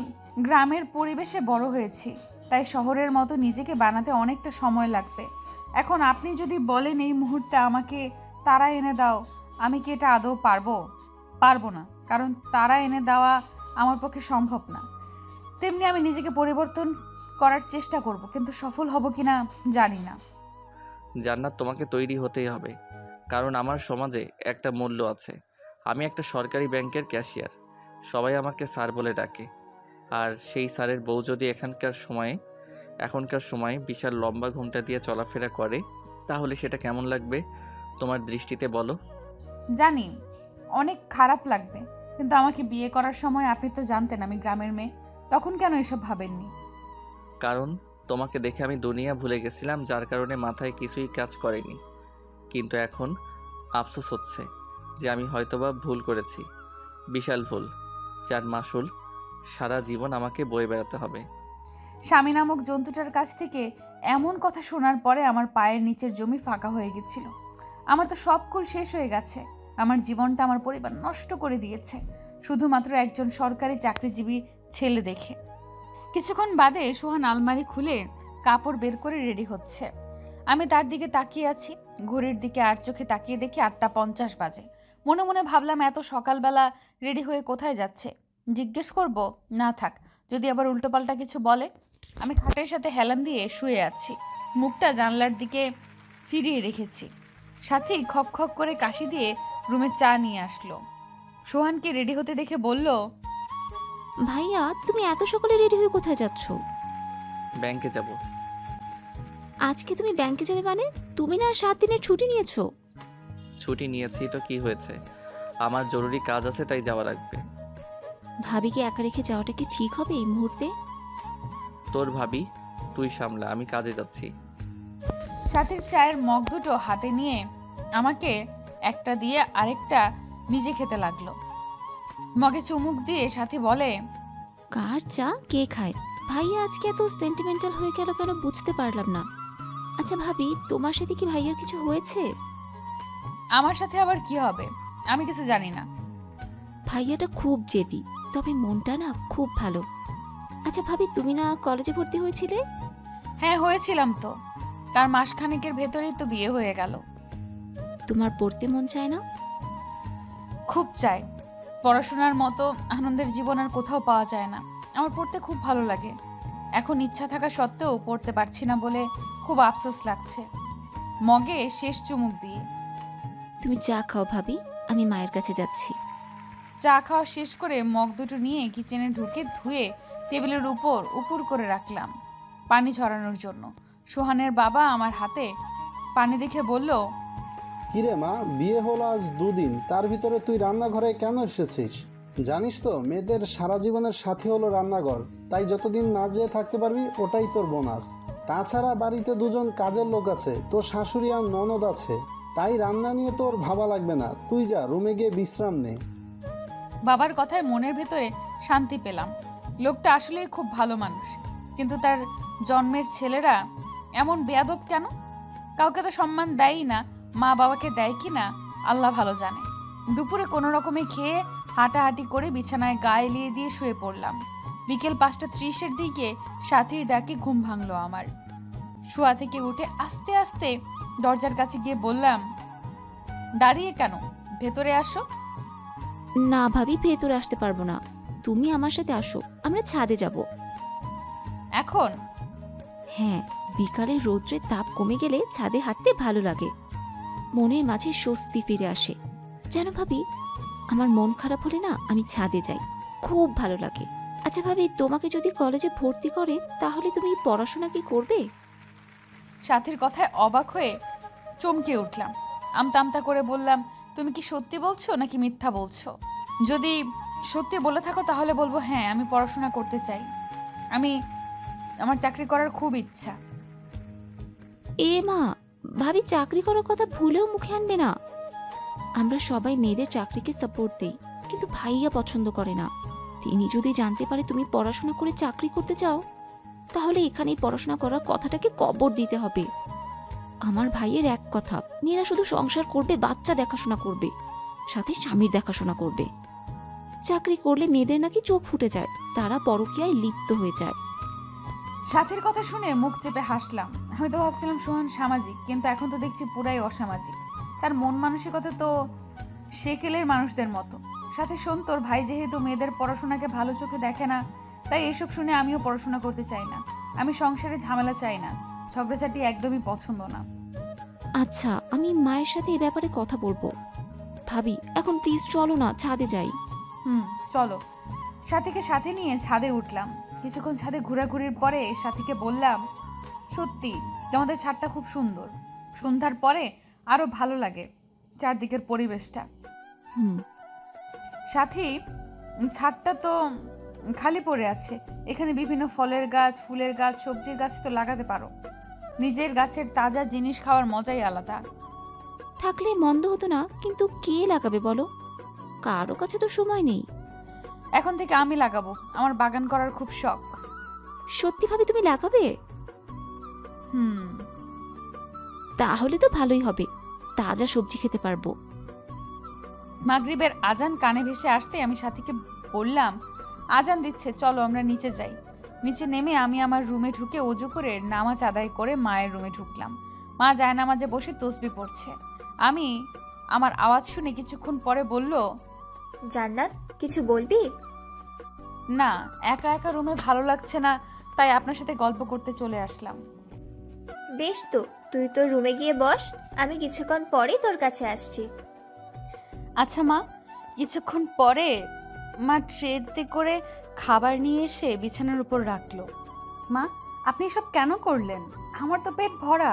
গ্রামের পরিবেশে বড় হয়েছি, তাই শহরের মতো নিজেকে বানাতে অনেকটা সময় লাগবে। এখন আপনি যদি বলেন এই মুহূর্তে আমাকে তারা এনে দাও, আমি কি এটা আদৌ পারবো না, কারণ তারা এনে দেওয়া আমার পক্ষে সম্ভব না। তেমনি আমি নিজেকে পরিবর্তন করার চেষ্টা করব, কিন্তু সফল হব কিনা জানি না। জান্নাত, তোমাকে তৈরি হতেই হবে, কারণ আমার সমাজে একটা মূল্য আছে। আমি একটা সরকারি ব্যাংকের ক্যাশিয়ার, সবাই আমাকে স্যার বলে ডাকে। আর সেই স্যারের বউ যদি এখনকার সময়ে বিশাল লম্বা ঘুমটা দিয়ে চলাফেরা করে, তাহলে সেটা কেমন লাগবে তোমার দৃষ্টিতে বলো? জানি অনেক খারাপ লাগবে, কিন্তু আমাকে বিয়ে করার সময় আপনি তো জানতেন আমি গ্রামের মেয়ে, তখন কেন এসব ভাবেননি? কারণ তোমাকে দেখে আমি দুনিয়া ভুলে গেছিলাম, যার কারণে মাথায় কিছুই কাজ করেনি। কিন্তু এখন আফসোস হচ্ছে যে আমি হয়তোবা ভুল করেছি, বিশাল ভুল, যার মাসুল সারা জীবন আমাকে বয়ে বেড়াতে হবে। স্বামী নামক জন্তুটার কাছ থেকে এমন কথা শোনার পরে আমার পায়ের নিচের জমি ফাঁকা হয়ে গেছিল। আমার তো সব কুল শেষ হয়ে গেছে। আমার জীবনটা আমার পরিবার নষ্ট করে দিয়েছে শুধুমাত্র একজন সরকারি চাকরিজীবী ছেলে দেখে। কিছুক্ষণ বাদে সোহান আলমারি খুলে কাপড় বের করে রেডি হচ্ছে। আমি তার দিকে তাকিয়ে আছি। ঘড়ির দিকে আর চোখে তাকিয়ে দেখি 8:50 বাজে। মনে মনে ভাবলাম এত সকালবেলা রেডি হয়ে কোথায় যাচ্ছে? জিজ্ঞেস করব? না থাক, যদি আবার উল্টোপাল্টা কিছু বলে। আমি খাটের সাথে হেলান দিয়ে শুয়ে আছি, মুখটা জানলার দিকে ফিরিয়ে রেখেছি। সাথেই খক খক করে কাশি দিয়ে রুমে চা নিয়ে আসলো। সোহানকে রেডি হতে দেখে বলল, ভাইয়া তুমি এত সকালে রেডি হয়ে কোথায় যাচ্ছ? ব্যাংকে যাব। আজকে তুমি ব্যাংকে যাবে মানে? তুমি না 7 দিনের ছুটি নিয়েছো? ছুটি নিয়েছি তো কি হয়েছে, আমার জরুরি কাজ আছে, তাই যাওয়া লাগবে। ভাবিকে একা রেখে যাওয়াটা কি ঠিক হবে এই মুহূর্তে? তোর ভাবি, তুই সামলা, আমি কাজে যাচ্ছি। সাথের চায়ের মগ দুটো হাতে নিয়ে আমাকে একটা দিয়ে আরেকটা নিজে খেতে লাগলো। মগে চুমুক দিয়ে সাথী বলে, কার চা কে খায়? ভাইয়া আজকে এত সেন্টিমেন্টাল হয়ে গেল কেন বুঝতে পারলাম না। আচ্ছা ভাবি, তোমার সাথে কি ভাইয়ার কিছু হয়েছে? আমার সাথে আবার কি হবে? আমি কিছু জানি না। ভাইয়াটা খুব জেদি, তবে মনটা না খুব ভালো। আচ্ছা ভাবি, তুমি না কলেজে ভর্তি হয়েছিলে? হ্যাঁ হয়েছিলাম তো, তার মাসখানেকের ভেতরেই তো বিয়ে হয়ে গেল। তোমার পড়তে মন চায় না? খুব চাই। পড়াশোনার মতো আনন্দের জীবন আর কোথাও পাওয়া যায় না। আমার পড়তে খুব ভালো লাগে। এখন ইচ্ছা থাকা সত্ত্বেও পড়তে পারছি না বলে খুব আফসোস লাগছে। মগে শেষ চুমুক দিয়ে, তুমি চা খাও ভাবি, আমি মায়ের কাছে যাচ্ছি। চা খাওয়া শেষ করে মগ দুটো নিয়ে কিচেনে ঢুকে ধুয়ে টেবিলের উপর করে রাখলাম পানি ঝরানোর জন্য। সোহানের বাবা আমার হাতে পানি দেখে বলল, কিরে মা, বিয়ে হলো আজ 2 দিন, তার ভিতরে তুই রান্নাঘরে কেন এসেছিস? জানিস তো মেয়েদের সারা জীবনের সাথী হলো রান্নাঘর, তাই যতদিন না যেয়ে থাকতে পারবি ওটাই তোর বোনাস। তাছাড়া বাড়িতে 2 জন কাজের লোক আছে, তোর শাশুড়ি আর ননদ আছে, তাই রান্না নিয়ে তোর ভাবা লাগবে না। তুই যা রুমে গিয়ে বিশ্রাম নে। বাবার কথায় মনের ভেতরে শান্তি পেলাম। লোকটা আসলেই খুব ভালো মানুষ, কিন্তু তার জন্মের ছেলেরা এমন বেয়াদব কেন? কাউকে তো সম্মান দেয়ই না, মা বাবাকে দেয় কি না আল্লাহ ভালো জানে। দুপুরে কোনো রকমে খেয়ে হাঁটাহাঁটি করে বিছানায় গায়ে এলিয়ে দিয়ে শুয়ে পড়লাম। বিকেল 5:30 দিকে সাথীর ডাকে ঘুম ভাঙলো আমার। শোয়া থেকে উঠে আস্তে আস্তে দরজার কাছে গিয়ে বললাম, দাঁড়িয়ে কেন, ভেতরে আসো। না ভাবি, ভেতরে আসতে পারবো না, তুমি আমার সাথে আসো, আমরা ছাদে যাব। এখন? হ্যাঁ, বিকালে রৌদ্রের তাপ কমে গেলে ছাদে হাঁটতে ভালো লাগে, মনের মাঝে স্বস্তি ফিরে আসে। জানো ভাবি, আমার মন খারাপ হলে না আমি ছাদে যাই, খুব ভালো লাগে। আচ্ছা ভাবি, তোমাকে যদি কলেজে ভর্তি করে তাহলে তুমি পড়াশোনা কি করবে? সাথীর কথায় অবাক হয়ে চমকে উঠলাম। আমতা আমতা করে বললাম, তুমি কি সত্যি বলছো নাকি মিথ্যা বলছো? যদি সত্যি বলে থাকো তাহলে বলবো হ্যাঁ, আমি পড়াশোনা করতে চাই। আমার চাকরি করার খুব ইচ্ছা। এ মা, ভাবি চাকরি করার কথা ভুলেও মুখে আনবে না। আমরা সবাই মেয়েদের চাকরিকে সাপোর্ট দেই, কিন্তু ভাইয়া পছন্দ করে না। তিনি যদি জানতে পারে তুমি পড়াশোনা করে চাকরি করতে চাও, তাহলে এখানেই পড়াশোনা করার কথাটাকে কবর দিতে হবে। আমার ভাইয়ের এক কথা, মেয়েরা শুধু সংসার করবে, বাচ্চা দেখাশোনা করবে, সাথে স্বামীর দেখাশোনা করবে। চাকরি করলে মেয়েদের নাকি চোখ ফুটে যায়, তারা পরকীয়ায় লিপ্ত হয়ে যায়। সাথীর কথা শুনে মুখ চেপে হাসলাম। আমি তো ভাবছিলাম সোহান সামাজিক, কিন্তু এখন তো দেখছি পুরাই অসামাজিক। তার মন মানসিকতা তো সেকেলের মানুষদের মতো। সাথে শোন, তোর ভাই যেহেতু মেয়েদের পড়াশোনাকে ভালো চোখে দেখে না, তাই এসব শুনে আমিও পড়াশোনা করতে চাই না। আমি সংসারে ঝামেলা চাই না, ঝগড়াঝাটি একদমই পছন্দ না। আচ্ছা, আমি মায়ের সাথে এই ব্যাপারে কথা বলবো। ভাবি, এখন প্লিজ চলো না, ছাদে যাই। চলো। সাথীকে সাথে নিয়ে ছাদে উঠলাম। কিছুক্ষণ ছাদে ঘোরাঘুরির পরে সাথীকে বললাম, সত্যি তোমাদের ছাদটা খুব সুন্দর। সন্ধ্যার পরে আরো ভালো লাগে চারদিকের পরিবেশটা। সাথী, ছাদটা তো খালি পড়ে আছে, এখানে বিভিন্ন ফলের গাছ, ফুলের গাছ, সবজির গাছ তো লাগাতে পারো। নিজের গাছের তাজা জিনিস খাওয়ার মজাই আলাদা। থাকলে মন্দ হতো না, কিন্তু কে লাগাবে বলো? কারো কাছে তো সময় নেই। এখন থেকে আমি লাগাবো, আমার বাগান করার খুব শখ। সত্যি ভাবে তুমি লাগাবে? তাহলে তো ভালোই হবে, তাজা সবজি খেতে পারবো। মাগরিবের আজান কানে ভেসে আসতে আমি সাথীকে বললাম, আজান দিচ্ছে, চলো আমরা নিচে যাই। নিচে নেমে আমি আমার রুমে ঢুকে অজু করে নামাজ আদায় করে মায়ের রুমে ঢুকলাম। মা জায়নামাজে বসে তসবিহ পড়ছে। আমি আমার আওয়াজ শুনে কিছুক্ষণ পরে বলল, জান্নাত, কিছু বলবি? না, একা একা রুমে ভালো লাগছে না, তাই আপনার সাথে গল্প করতে চলে আসলাম। বেশ তো, তুই তোর রুমে গিয়ে বস, আমি কিছুক্ষণ পরেই তোর কাছে আসছি। আচ্ছা মা। কিছুক্ষণ পরে মা ট্রেতে করে খাবার নিয়ে এসে বিছানার উপর রাখলো। মা, আপনি এসব কেন করলেন? আমার তো পেট ভরা।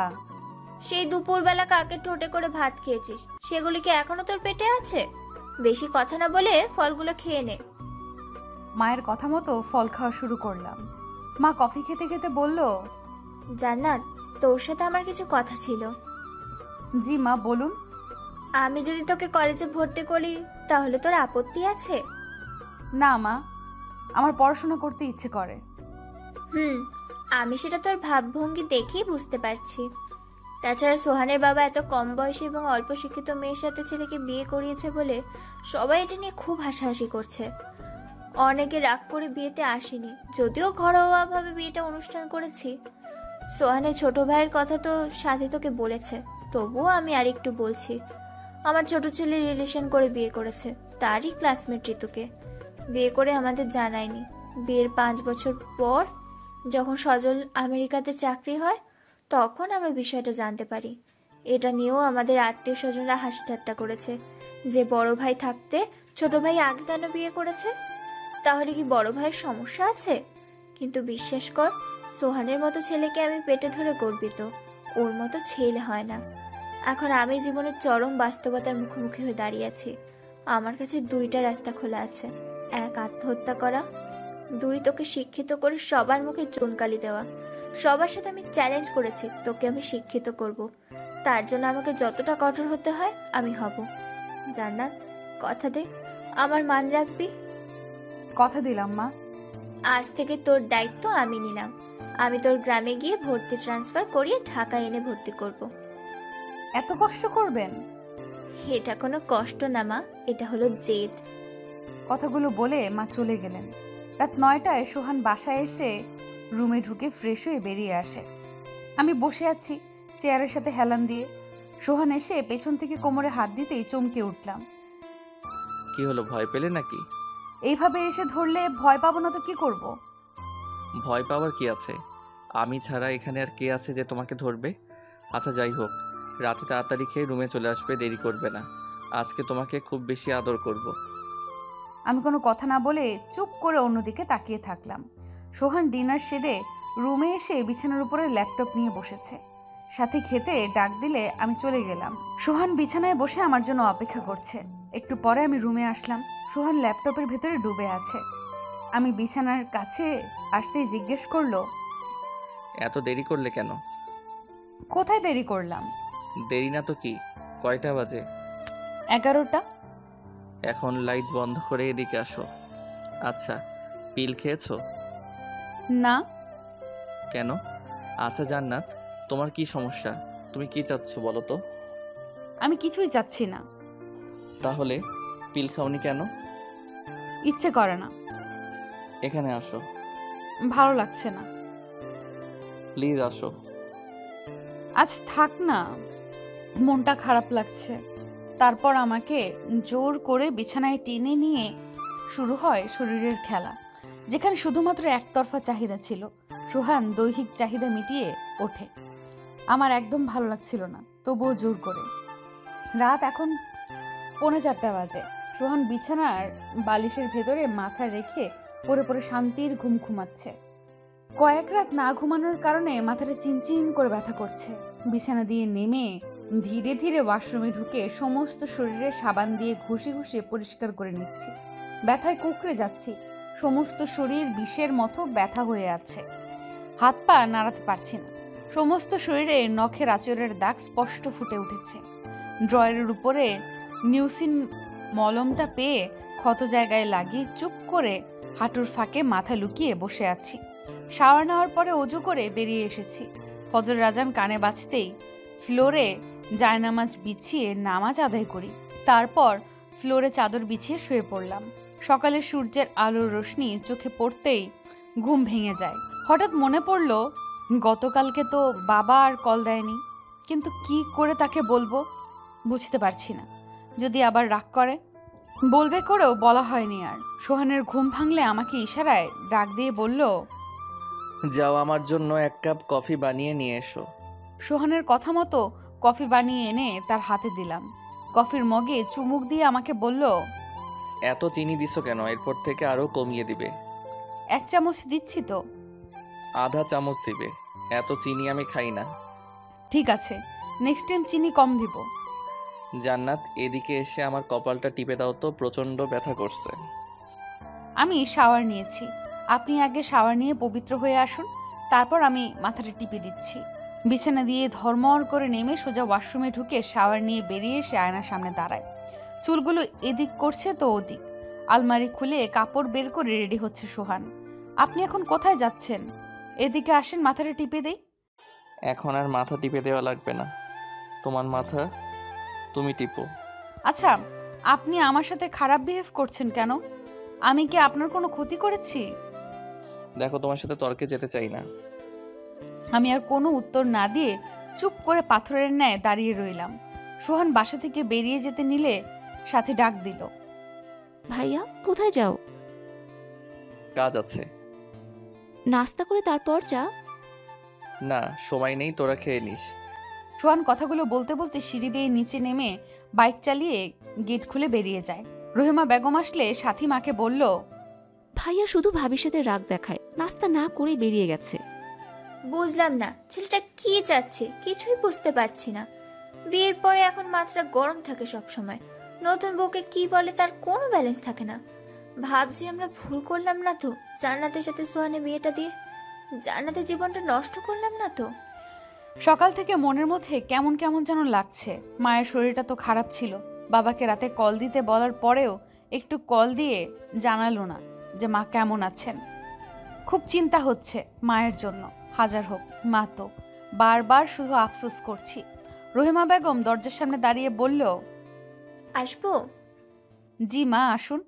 সেই দুপুরবেলা কাকের ঠোঁটে করে ভাত খেয়েছিস, সেগুলি কি এখনো তোর পেটে আছে? বেশি কথা না বলে ফলগুলো খেয়ে নে। মায়ের কথা মতো ফল খাওয়া শুরু করলাম। মা কফি খেতে খেতে বলল, জান্নাত, তোর সাথে আমার কিছু কথা ছিল। জি মা, বলুন। আমি যদি তোকে কলেজে ভর্তি করি তাহলে তোর আপত্তি আছে? না মা, আমার পড়াশোনা করতে ইচ্ছে করে। আমি সেটা তোর ভাবভঙ্গি দেখেই বুঝতে পারছি। তাছাড়া সোহানের বাবা এত কম বয়সী এবং অল্প শিক্ষিত মেয়ের সাথে ছেলেকে বিয়ে করিয়েছে বলে সবাই এটা নিয়ে খুব হাসাহাসি করছে। অনেকে রাগ করে বিয়েতে আসেনি, যদিও ঘরোয়াভাবে বিয়েটা অনুষ্ঠান করেছি। সোহানের ছোট ভাইয়ের কথা তো সাথী তোকে বলেছে, তবুও আমি আরেকটু বলছি। আমার ছোট ছেলে রিলেশন করে বিয়ে করেছে, তারই ক্লাসমেট ঋতুকে। বিয়ে করে আমাদের জানায়নি। বিয়ের 5 বছর পর যখন সজল আমেরিকাতে চাকরি হয়, তখন আমরা বিষয়টা জানতে পারি। এটা নিয়েও আমাদের আত্মীয় স্বজনরা হাসি ঠাট্টা করেছে যে বড় ভাই থাকতে ছোট ভাই আগে কেন বিয়ে করেছে, তাহলে কি বড় ভাইয়ের সমস্যা আছে? কিন্তু বিশ্বাস কর, সোহানের মতো ছেলেকে আমি পেটে ধরে গর্বিত। ওর মতো ছেলে হয় না। এখন আমি জীবনের চরম বাস্তবতার মুখোমুখি হয়ে দাঁড়িয়ে আছি। আমার কাছে 2টা রাস্তা খোলা আছে। 1, আত্মহত্যা করা। 2, তোকে শিক্ষিত করে সবার মুখে চুনকালি দেওয়া। সবার সাথে আমি চ্যালেঞ্জ করেছি, তোকে আমি শিক্ষিত করব। তার জন্য আমাকে যতটা কঠোর হতে হয় আমি হব। জান্নাত, কথা দে, আমার মান রাখবি? কথা দিলাম মা। আজ থেকে তোর দায়িত্ব আমি নিলাম। আমি তোর গ্রামে গিয়ে ভর্তি ট্রান্সফার করিয়ে ঢাকায় এনে ভর্তি করব। এত কষ্ট করবেন? এটা কোনো কষ্ট না মা, এটা হলো জেদ। কথাগুলো বলে মা চলে গেলেন। রাত 9টায় সোহান বাসায় এসে রুমে ঢুকে ফ্রেশ হয়ে বেরিয়ে আসে। আমি বসে আছি চেয়ারের সাথে হেলান দিয়ে। সোহান এসে পেছন থেকে কোমরে হাত দিতেই চমকে উঠলাম। কি হলো, ভয় পেলে নাকি? এইভাবে এসে ধরলে ভয় পাবো না তো কি করব? ভয় পাওয়ার কি আছে? আমি ছাড়া এখানে আর কে আছে যে তোমাকে ধরবে? আচ্ছা যাই হোক, রাতে তাড়াতাড়ি খেয়ে রুমে চলে আসবে, দেরি করবে না। আজকে তোমাকে খুব বেশি আদর করব। আমি কোনো কথা না বলে চুপ করে অন্যদিকে তাকিয়ে থাকলাম। সোহান ডিনার সেরে রুমে এসে বিছানার উপরে ল্যাপটপ নিয়ে বসেছে। সাথে খেতে ডাক দিলে আমি চলে গেলাম। সোহান বিছানায় বসে আমার জন্য অপেক্ষা করছে। একটু পরে আমি রুমে আসলাম। সোহান ল্যাপটপের ভেতরে ডুবে আছে। আমি বিছানার কাছে আসতেই জিজ্ঞেস করলো, এত দেরি করলে কেন? কোথায় দেরি করলাম? দেরি না তো কি, কয়টা বাজে? 11টা। এখন লাইট বন্ধ করে এদিকে আসো। আচ্ছা, পিল খেয়েছো? না। কেন? আচ্ছা জান্নাত, তোমার কি সমস্যা? তুমি কি চাচ্ছ বলো তো? আমি কিছুই চাচ্ছি না। তাহলে পিল খাওনি কেন? ইচ্ছে করে না। এখানে আসো। ভালো লাগছে না। প্লিজ আসো। আজ থাক না, মনটা খারাপ লাগছে। তারপর আমাকে জোর করে বিছানায় টেনে নিয়ে শুরু হয় শরীরের খেলা, যেখানে শুধুমাত্র একতরফা চাহিদা ছিল। সোহান দৈহিক চাহিদা মিটিয়ে ওঠে। আমার একদম ভালো লাগছিল না, তবুও জোর করে। রাত এখন 3:45 বাজে। সোহান বিছানার বালিশের ভেতরে মাথা রেখে পড়ে পড়ে শান্তির ঘুম ঘুমাচ্ছে। কয়েক রাত না ঘুমানোর কারণে মাথাটা চিনচিন করে ব্যথা করছে। বিছানা দিয়ে নেমে ধীরে ধীরে ওয়াশরুমে ঢুকে সমস্ত শরীরে সাবান দিয়ে ঘষে ঘষে পরিষ্কার করে নিচ্ছি। ব্যথায় কুঁকড়ে যাচ্ছি। সমস্ত শরীর বিষের মতো ব্যথা হয়ে আছে। হাত পা নাড়াতে পারছি না। সমস্ত শরীরে নখের আঁচড়ের দাগ স্পষ্ট ফুটে উঠেছে। ড্রয়ারের উপরে নিউসিন মলমটা পেয়ে ক্ষত জায়গায় লাগিয়ে চুপ করে হাঁটুর ফাঁকে মাথা লুকিয়ে বসে আছি। শাওয়ার নেওয়ার পরে অজু করে বেরিয়ে এসেছি। ফজর আজান কানে বাজতেই ফ্লোরে জায়নামাজ বিছিয়ে নামাজ আদায় করি। তারপর ফ্লোরে চাদর বিছিয়ে শুয়ে পড়লাম। সকালে সূর্যের আলোর রোশনি চোখে পড়তেই ঘুম ভেঙে যায়। হঠাৎ মনে পড়ল গতকালকে তো বাবা আর কল দেয়নি, কিন্তু কি করে তাকে বলবো বুঝতে পারছি না। যদি আবার রাগ করে? বলবে করেও বলা হয়নি আর। সোহানের ঘুম ভাঙলে আমাকে ইশারায় ডাক দিয়ে বলল, যাও আমার জন্য 1 কাপ কফি বানিয়ে নিয়ে এসো। সোহানের কথা মতো কফি বানিয়ে এনে তার হাতে দিলাম। কফির মগে চুমুক দিয়ে আমাকে বলল, এত চিনি দিছো কেন? এরপর থেকে আরও কমিয়ে দিবে। 1 চামচ দিচ্ছি তো। আধা চামচ দিবে, এত চিনি আমি খাই না। ঠিক আছে, নেক্সট টাইম চিনি কম দিব। জান্নাত, এদিকে এসে আমার কপালটা টিপে দাও তো, প্রচণ্ড ব্যথা করছে। আমি শাওয়ার নিয়েছি, আপনি আগে শাওয়ার নিয়ে পবিত্র হয়ে আসুন, তারপর আমি মাথাটা টিপে দিচ্ছি। বিছানা দিয়ে ধর্মর করে নেমে সোজা ওয়াশরুমে ঢুকে শাওয়ার নিয়ে বেরিয়ে এসে আয়নার সামনে দাঁড়ায়। চুলগুলো এদিক করছে তো ওদিক। আলমারি খুলে কাপড় বের করে রেডি হচ্ছে সোহান। আপনি এখন কোথায় যাচ্ছেন? এদিকে আসেন, মাথাটা টিপে দেই। এখন আর মাথা টিপে দেওয়া লাগবে না, তোমার মাথা তুমি টিপো। আচ্ছা, আপনি আমার সাথে খারাপ বিহেভ করছেন কেন? আমি কি আপনার কোনো ক্ষতি করেছি? দেখো, তোমার সাথে তর্কে যেতে চাই না। আমি আর কোনো উত্তর না দিয়ে চুপ করে পাথরের ন্যায় দাঁড়িয়ে রইলাম। সোহান বাসা থেকে বেরিয়ে যেতে নিলে সাথে ডাক দিল, ভাইয়া কোথায় যাও? কাজ আছে। নাস্তা করে তারপর যা। না, সময় নেই, তোরা খেয়ে নিস। সোহান কথাগুলো বলতে বলতে সিঁড়ি বেয়ে নিচে নেমে বাইক চালিয়ে গেট খুলে বেরিয়ে যায়। রহিমা বেগম আসলে সাথী মাকে বলল, ভাইয়া শুধু ভাবির সাথে রাগ দেখায়, নাস্তা না করেই বেরিয়ে গেছে। বুঝলাম না ছেলেটা কি চাচ্ছে, কিছুই বুঝতে পারছি না। বিয়ের পরে এখন মাথাটা গরম থাকে সব সময়। নতুন বউকে কি বলে তার কোনো ব্যালেন্স থাকে না। ভাবছি আমরা ভুল করলাম না তো জান্নাতের সাথে সোহানের বিয়েটা দিয়ে? জান্নাতের জীবনটা নষ্ট করলাম না তো? সকাল থেকে মনের মধ্যে কেমন কেমন যেন লাগছে। মায়ের শরীরটা তো খারাপ ছিল। বাবাকে রাতে কল দিতে বলার পরেও একটু কল দিয়ে জানালো না যে মা কেমন আছেন। খুব চিন্তা হচ্ছে মায়ের জন্য। হাজার হোক, মা তো। বারবার শুধু আফসোস করছি। রহিমা বেগম দরজার সামনে দাঁড়িয়ে বলল, আসবো? জি মা, আসুন।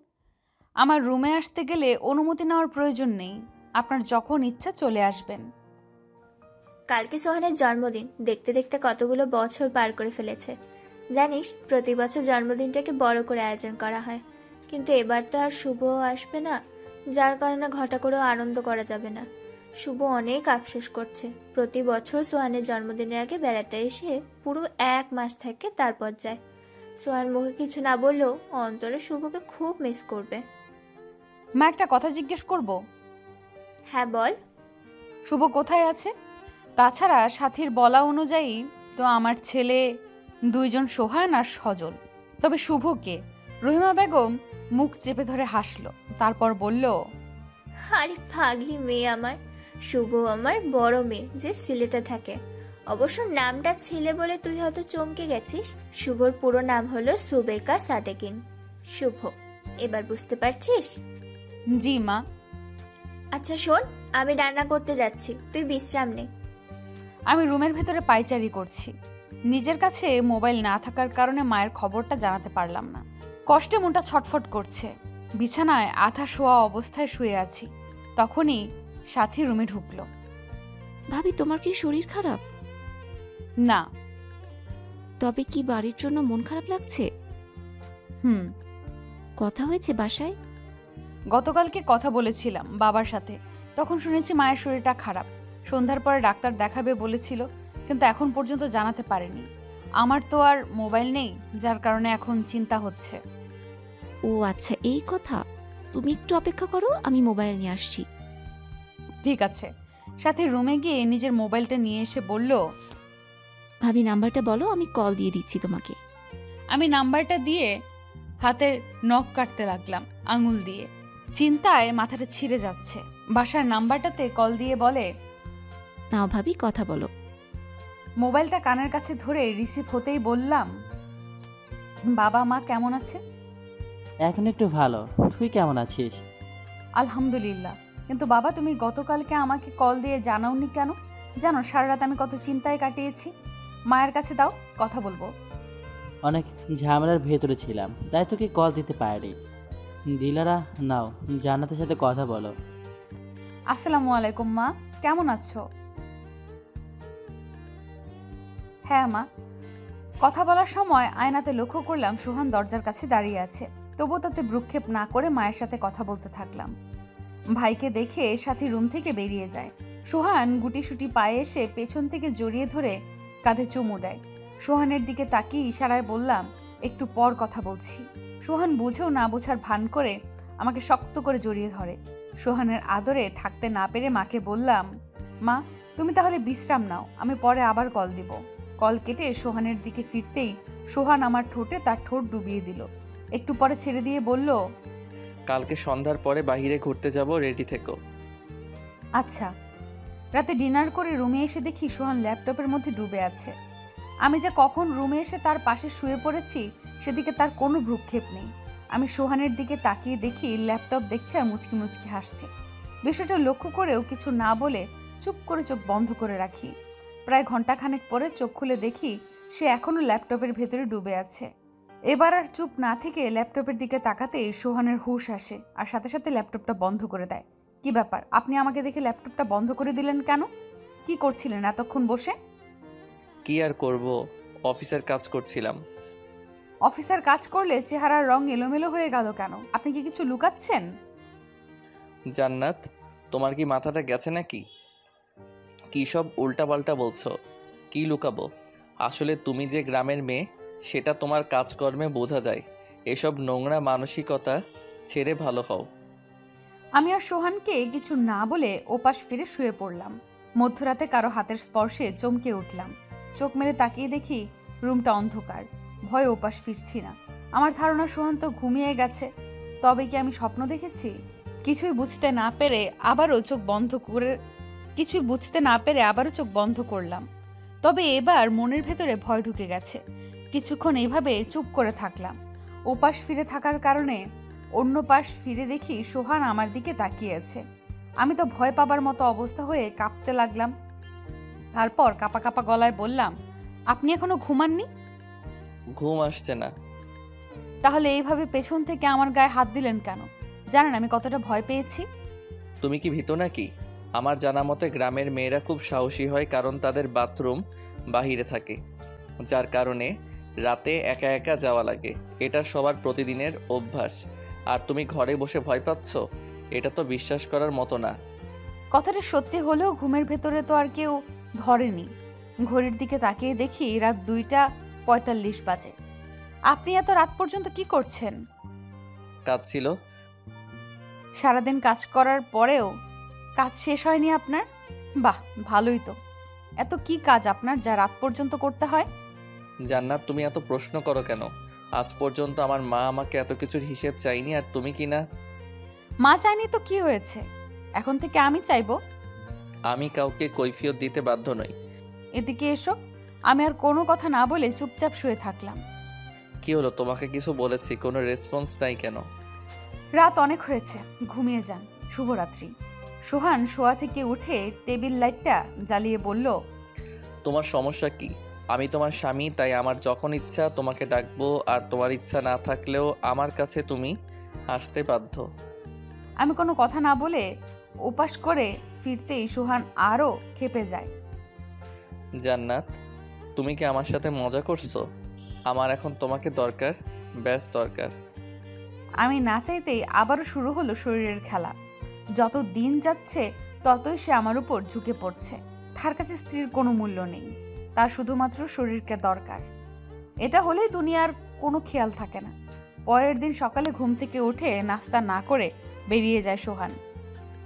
আমার রুমে আসতে গেলে অনুমতি নেওয়ার প্রয়োজন নেই, আপনার যখন ইচ্ছা চলে আসবেন। কালকে সোহানের জন্মদিন, দেখতে দেখতে কতগুলো বছর পার করে ফেলেছে। জানিস, প্রতি বছর জন্মদিনটাকে বড় করে আয়োজন করা হয়, কিন্তু এবার তো আর শুভ আসবে না, যার কারণে ঘটা করেও আনন্দ করা যাবে না। শুভ অনেক আফসোস করছে। প্রতি বছর সোহানের জন্মদিনের আগে বেড়াতে এসে পুরো 1 মাস থেকে তারপর যায়। সোহান মুখে কিছু না বললেও অন্তরে শুভকে খুব মিস করবে। মা, একটা কথা জিজ্ঞেস করব? হ্যাঁ বল। শুভ কোথায় আছে? তাছাড়া সাথীর বলা অনুযায়ী তো আমার ছেলে 2 জন, সোহান আর সজল। তবে শুভ কে? রহিমা বেগম মুখ চেপে ধরে হাসলো, তারপর বলল, আরে পাগলি মেয়ে আমার, শুভ আমার বড় মেয়ে যে সিলেটে থাকে। অবশ্য নামটা ছেলে বলে তুই হয়তো চমকে গেছিস। শুভর পুরো নাম হলো সুবেকা সাদেকিন। শুভ, এবার বুঝতে পারছিস? জি মা। আচ্ছা শোন, আমি রান্না করতে যাচ্ছি, তুই বিশ্রাম নে। আমি রুমের ভেতরে পায়চারি করছি। নিজের কাছে মোবাইল না থাকার কারণে মায়ের খবরটা জানাতে পারলাম না। কষ্টে মনটা ছটফট করছে। বিছানায় আধা শোয়া অবস্থায় শুয়ে আছি। তখনই সাথী রুমে ঢুকলো। ভাবি, তোমার কি শরীর খারাপ? না। তবে কি বাড়ির জন্য মন খারাপ লাগছে? হুম। কথা হয়েছে বাসায়? গতকালকে কথা বলেছিলাম বাবার সাথে, তখন শুনেছি মায়ের শরীরটা খারাপ। সন্ধ্যার পরে ডাক্তার দেখাবে বলেছিল, কিন্তু এখন পর্যন্ত জানাতে পারেনি। আমার তো আর মোবাইল নেই, যার কারণে এখন চিন্তা হচ্ছে। ও আচ্ছা, এই কথা। তুমি একটু অপেক্ষা করো, আমি মোবাইল নিয়ে আসছি। ঠিক আছে। সাথে রুমে গিয়ে নিজের মোবাইলটা নিয়ে এসে বলল, ভাবি নাম্বারটা বলো, আমি কল দিয়ে দিচ্ছি তোমাকে। আমি নাম্বারটা দিয়ে হাতের নখ কাটতে লাগলাম আঙুল দিয়ে। চিন্তায় মাথাটা ছিঁড়ে যাচ্ছে। বাসার নাম্বারটাতে কল দিয়ে বলে, নাও ভাবি, কথা বলো। মোবাইলটা কানের কাছে ধরে রিসিভ হতেই বললাম, বাবা মা কেমন আছে? এখন একটু ভালো, তুই কেমন আছিস? আলহামদুলিল্লাহ। কিন্তু বাবা, তুমি গতকালকে আমাকে কল দিয়ে জানাওনি কেন? জানো সারা রাত আমি কত চিন্তায় কাটিয়েছি। মায়ের কাছে দাও, কথা বলবো। অনেক ঝামেলার ভেতরে ছিলাম, তাই তোকে কল দিতে পারি। দিলারা, নাও জান্নাতের সাথে কথা বলো। আসসালামু আলাইকুম মা, কেমন আছো? হ্যাঁ মা। কথা বলার সময় আয়নাতে লক্ষ্য করলাম সোহান দরজার কাছে দাঁড়িয়ে আছে। তবুও তাতে ভ্রুক্ষেপ না করে মায়ের সাথে কথা বলতে থাকলাম। ভাইকে দেখে সাথী রুম থেকে বেরিয়ে যায়। সোহান গুটিসুটি পায়ে এসে পেছন থেকে জড়িয়ে ধরে কাঁধে চুমু দেয়। সোহানের দিকে তাকিয়ে ইশারায় বললাম, একটু পর কথা বলছি। সোহান বুঝেও না বোঝার ভান করে আমাকে শক্ত করে জড়িয়ে ধরে। সোহানের আদরে থাকতে না পেরে মাকে বললাম, মা তুমি তাহলে বিশ্রাম নাও, আমি পরে আবার কল দিব। কল কেটে সোহানের দিকে ফিরতেই সোহান আমার ঠোঁটে তার ঠোঁট ডুবিয়ে দিল। একটু পরে ছেড়ে দিয়ে বলল, কালকে সন্ধ্যার পরে বাইরে ঘুরতে যাব, রেডি থেকো। আচ্ছা। রাতে ডিনার করে রুমে এসে দেখি সোহান ল্যাপটপের মধ্যে ডুবে আছে। আমি যে কখন রুমে এসে তার পাশে শুয়ে পড়েছি সেদিকে তার কোনো ভ্রুক্ষেপ নেই। আমি সোহানের দিকে তাকিয়ে দেখি ল্যাপটপ দেখছে আর মুচকি মুচকি হাসছে। বিষয়টা লক্ষ্য করেও কিছু না বলে চুপ করে চোখ বন্ধ করে রাখি। প্রায় ঘন্টাখানেক পরে চোখ খুলে দেখি সে এখনও ল্যাপটপের ভেতরে ডুবে আছে। এবার আর চুপ না থেকে ল্যাপটপের দিকে তাকাতেই সোহানের হুঁশ আসে আর সাথে সাথে ল্যাপটপটা বন্ধ করে দেয়। কি ব্যাপার, আপনি আমাকে দেখে ল্যাপটপটা বন্ধ করে দিলেন কেন? কি করছিলেন এতক্ষণ বসে? কি আর করব, অফিসের কাজ করছিলাম। অফিসার কাজ করলে চেহারার রং এলোমেলো হয়ে গেল কেন? আপনি কি কিছু লুকাচ্ছেন? জান্নাত, তোমার কি মাথাটা গেছে নাকি? কি সব উল্টাপাল্টা বলছো? কি লুকাবো? আসলে তুমি যে গ্রামের মেয়ে সেটা তোমার কাজকর্মে বোঝা যায়। এসব নোংরা মানসিকতা ছেড়ে ভালো হও। আমি আর সোহানকে কিছু না বলে ওপাশ ফিরে শুয়ে পড়লাম। মধ্যরাতে কারো হাতের স্পর্শে চমকে উঠলাম। চোখ মেলে তাকিয়ে দেখি রুমটা অন্ধকার। ভয়ে ওপাশ ফিরছি না। আমার ধারণা সোহান তো ঘুমিয়ে গেছে। তবে কি আমি স্বপ্ন দেখেছি? কিছুই বুঝতে না পেরে আবারও চোখ বন্ধ করলাম। তবে এবার মনের ভেতরে ভয় ঢুকে গেছে। কিছুক্ষণ এইভাবে চুপ করে থাকলাম। ওপাশ ফিরে থাকার কারণে অন্য পাশ ফিরে দেখি সোহান আমার দিকে তাকিয়ে আছে। আমি তো ভয় পাবার মতো অবস্থা হয়ে কাঁপতে লাগলাম। তারপর কাঁপা কাঁপা গলায় বললাম, আপনি এখনো ঘুমাননি? ঘুম আসছে না। তাহলে এইভাবে পেছন থেকে আমার গায়ে হাত দিলেন কেন? জানেন আমি কতটা ভয় পেয়েছি? তুমি কি ভীত নাকি? আমার জানা মতে গ্রামের মেয়েরা খুব সাহসী হয়, কারণ তাদের বাথরুম বাহিরে থাকে, যার কারণে রাতে একা একা যাওয়া লাগে। এটা সবার প্রতিদিনের অভ্যাস। আর তুমি ঘরে বসে ভয় পাচ্ছ? এটা তো বিশ্বাস করার মতো না। কথাটা সত্যি হলেও ঘুমের ভেতরে তো আর কেউ ধরেনি। ঘড়ির দিকে তাকিয়ে দেখি রাত 2:45 বাজে। আপনি এত রাত পর্যন্ত কি করছেন? কাজ ছিল। সারাদিন কাজ করার পরেও কাজ শেষ হয়নি আপনার? বাহ, ভালোই তো। এত কি কাজ আপনার যা রাত পর্যন্ত করতে হয়? জান্নাত, তুমি এত প্রশ্ন করো কেন? আজ পর্যন্ত আমার মা আমাকে এত কিছুর হিসেব চাইনি, আর তুমি কি না? মা চাইনি তো কি হয়েছে? এখন থেকে আমি চাইবো? আমি কাউকে কৈফিয়ত দিতে বাধ্য নই। এদিকে এসো। আমি আর কোনো কথা না বলে চুপচাপ শুয়ে থাকলাম। কি হলো, তোমাকে কিছু বলেছি, কোনো রেসপন্স নাই কেন? রাত অনেক হয়েছে, ঘুমিয়ে যান। শুভরাত্রি। সোহান শোয়া থেকে উঠে টেবিল লাইটটা জ্বালিয়ে বলল, তোমার সমস্যা কি? আমি তোমার স্বামী, তাই আমার যখন ইচ্ছা তোমাকে ডাকবো, আর তোমার ইচ্ছা না থাকলেও আমার কাছে তুমি আসতে বাধ্য। আমি কোনো কথা না বলে উপাস করে ফিরতেই সোহান আরও ক্ষেপে যায়। জান্নাত, তুমি কি আমার সাথে মজা করছো? আমার এখন তোমাকে দরকার, ব্যাস দরকার। আমি না চাইতেই আবারও শুরু হলো শরীরের খেলা। যত দিন যাচ্ছে ততই সে আমার উপর ঝুঁকে পড়ছে। তার কাছে স্ত্রীর কোনো মূল্য নেই, তার শুধুমাত্র শরীরকে দরকার। এটা হলেই দুনিয়ার কোনো খেয়াল থাকে না। পরের দিন সকালে ঘুম থেকে উঠে নাস্তা না করে বেরিয়ে যায় সোহান।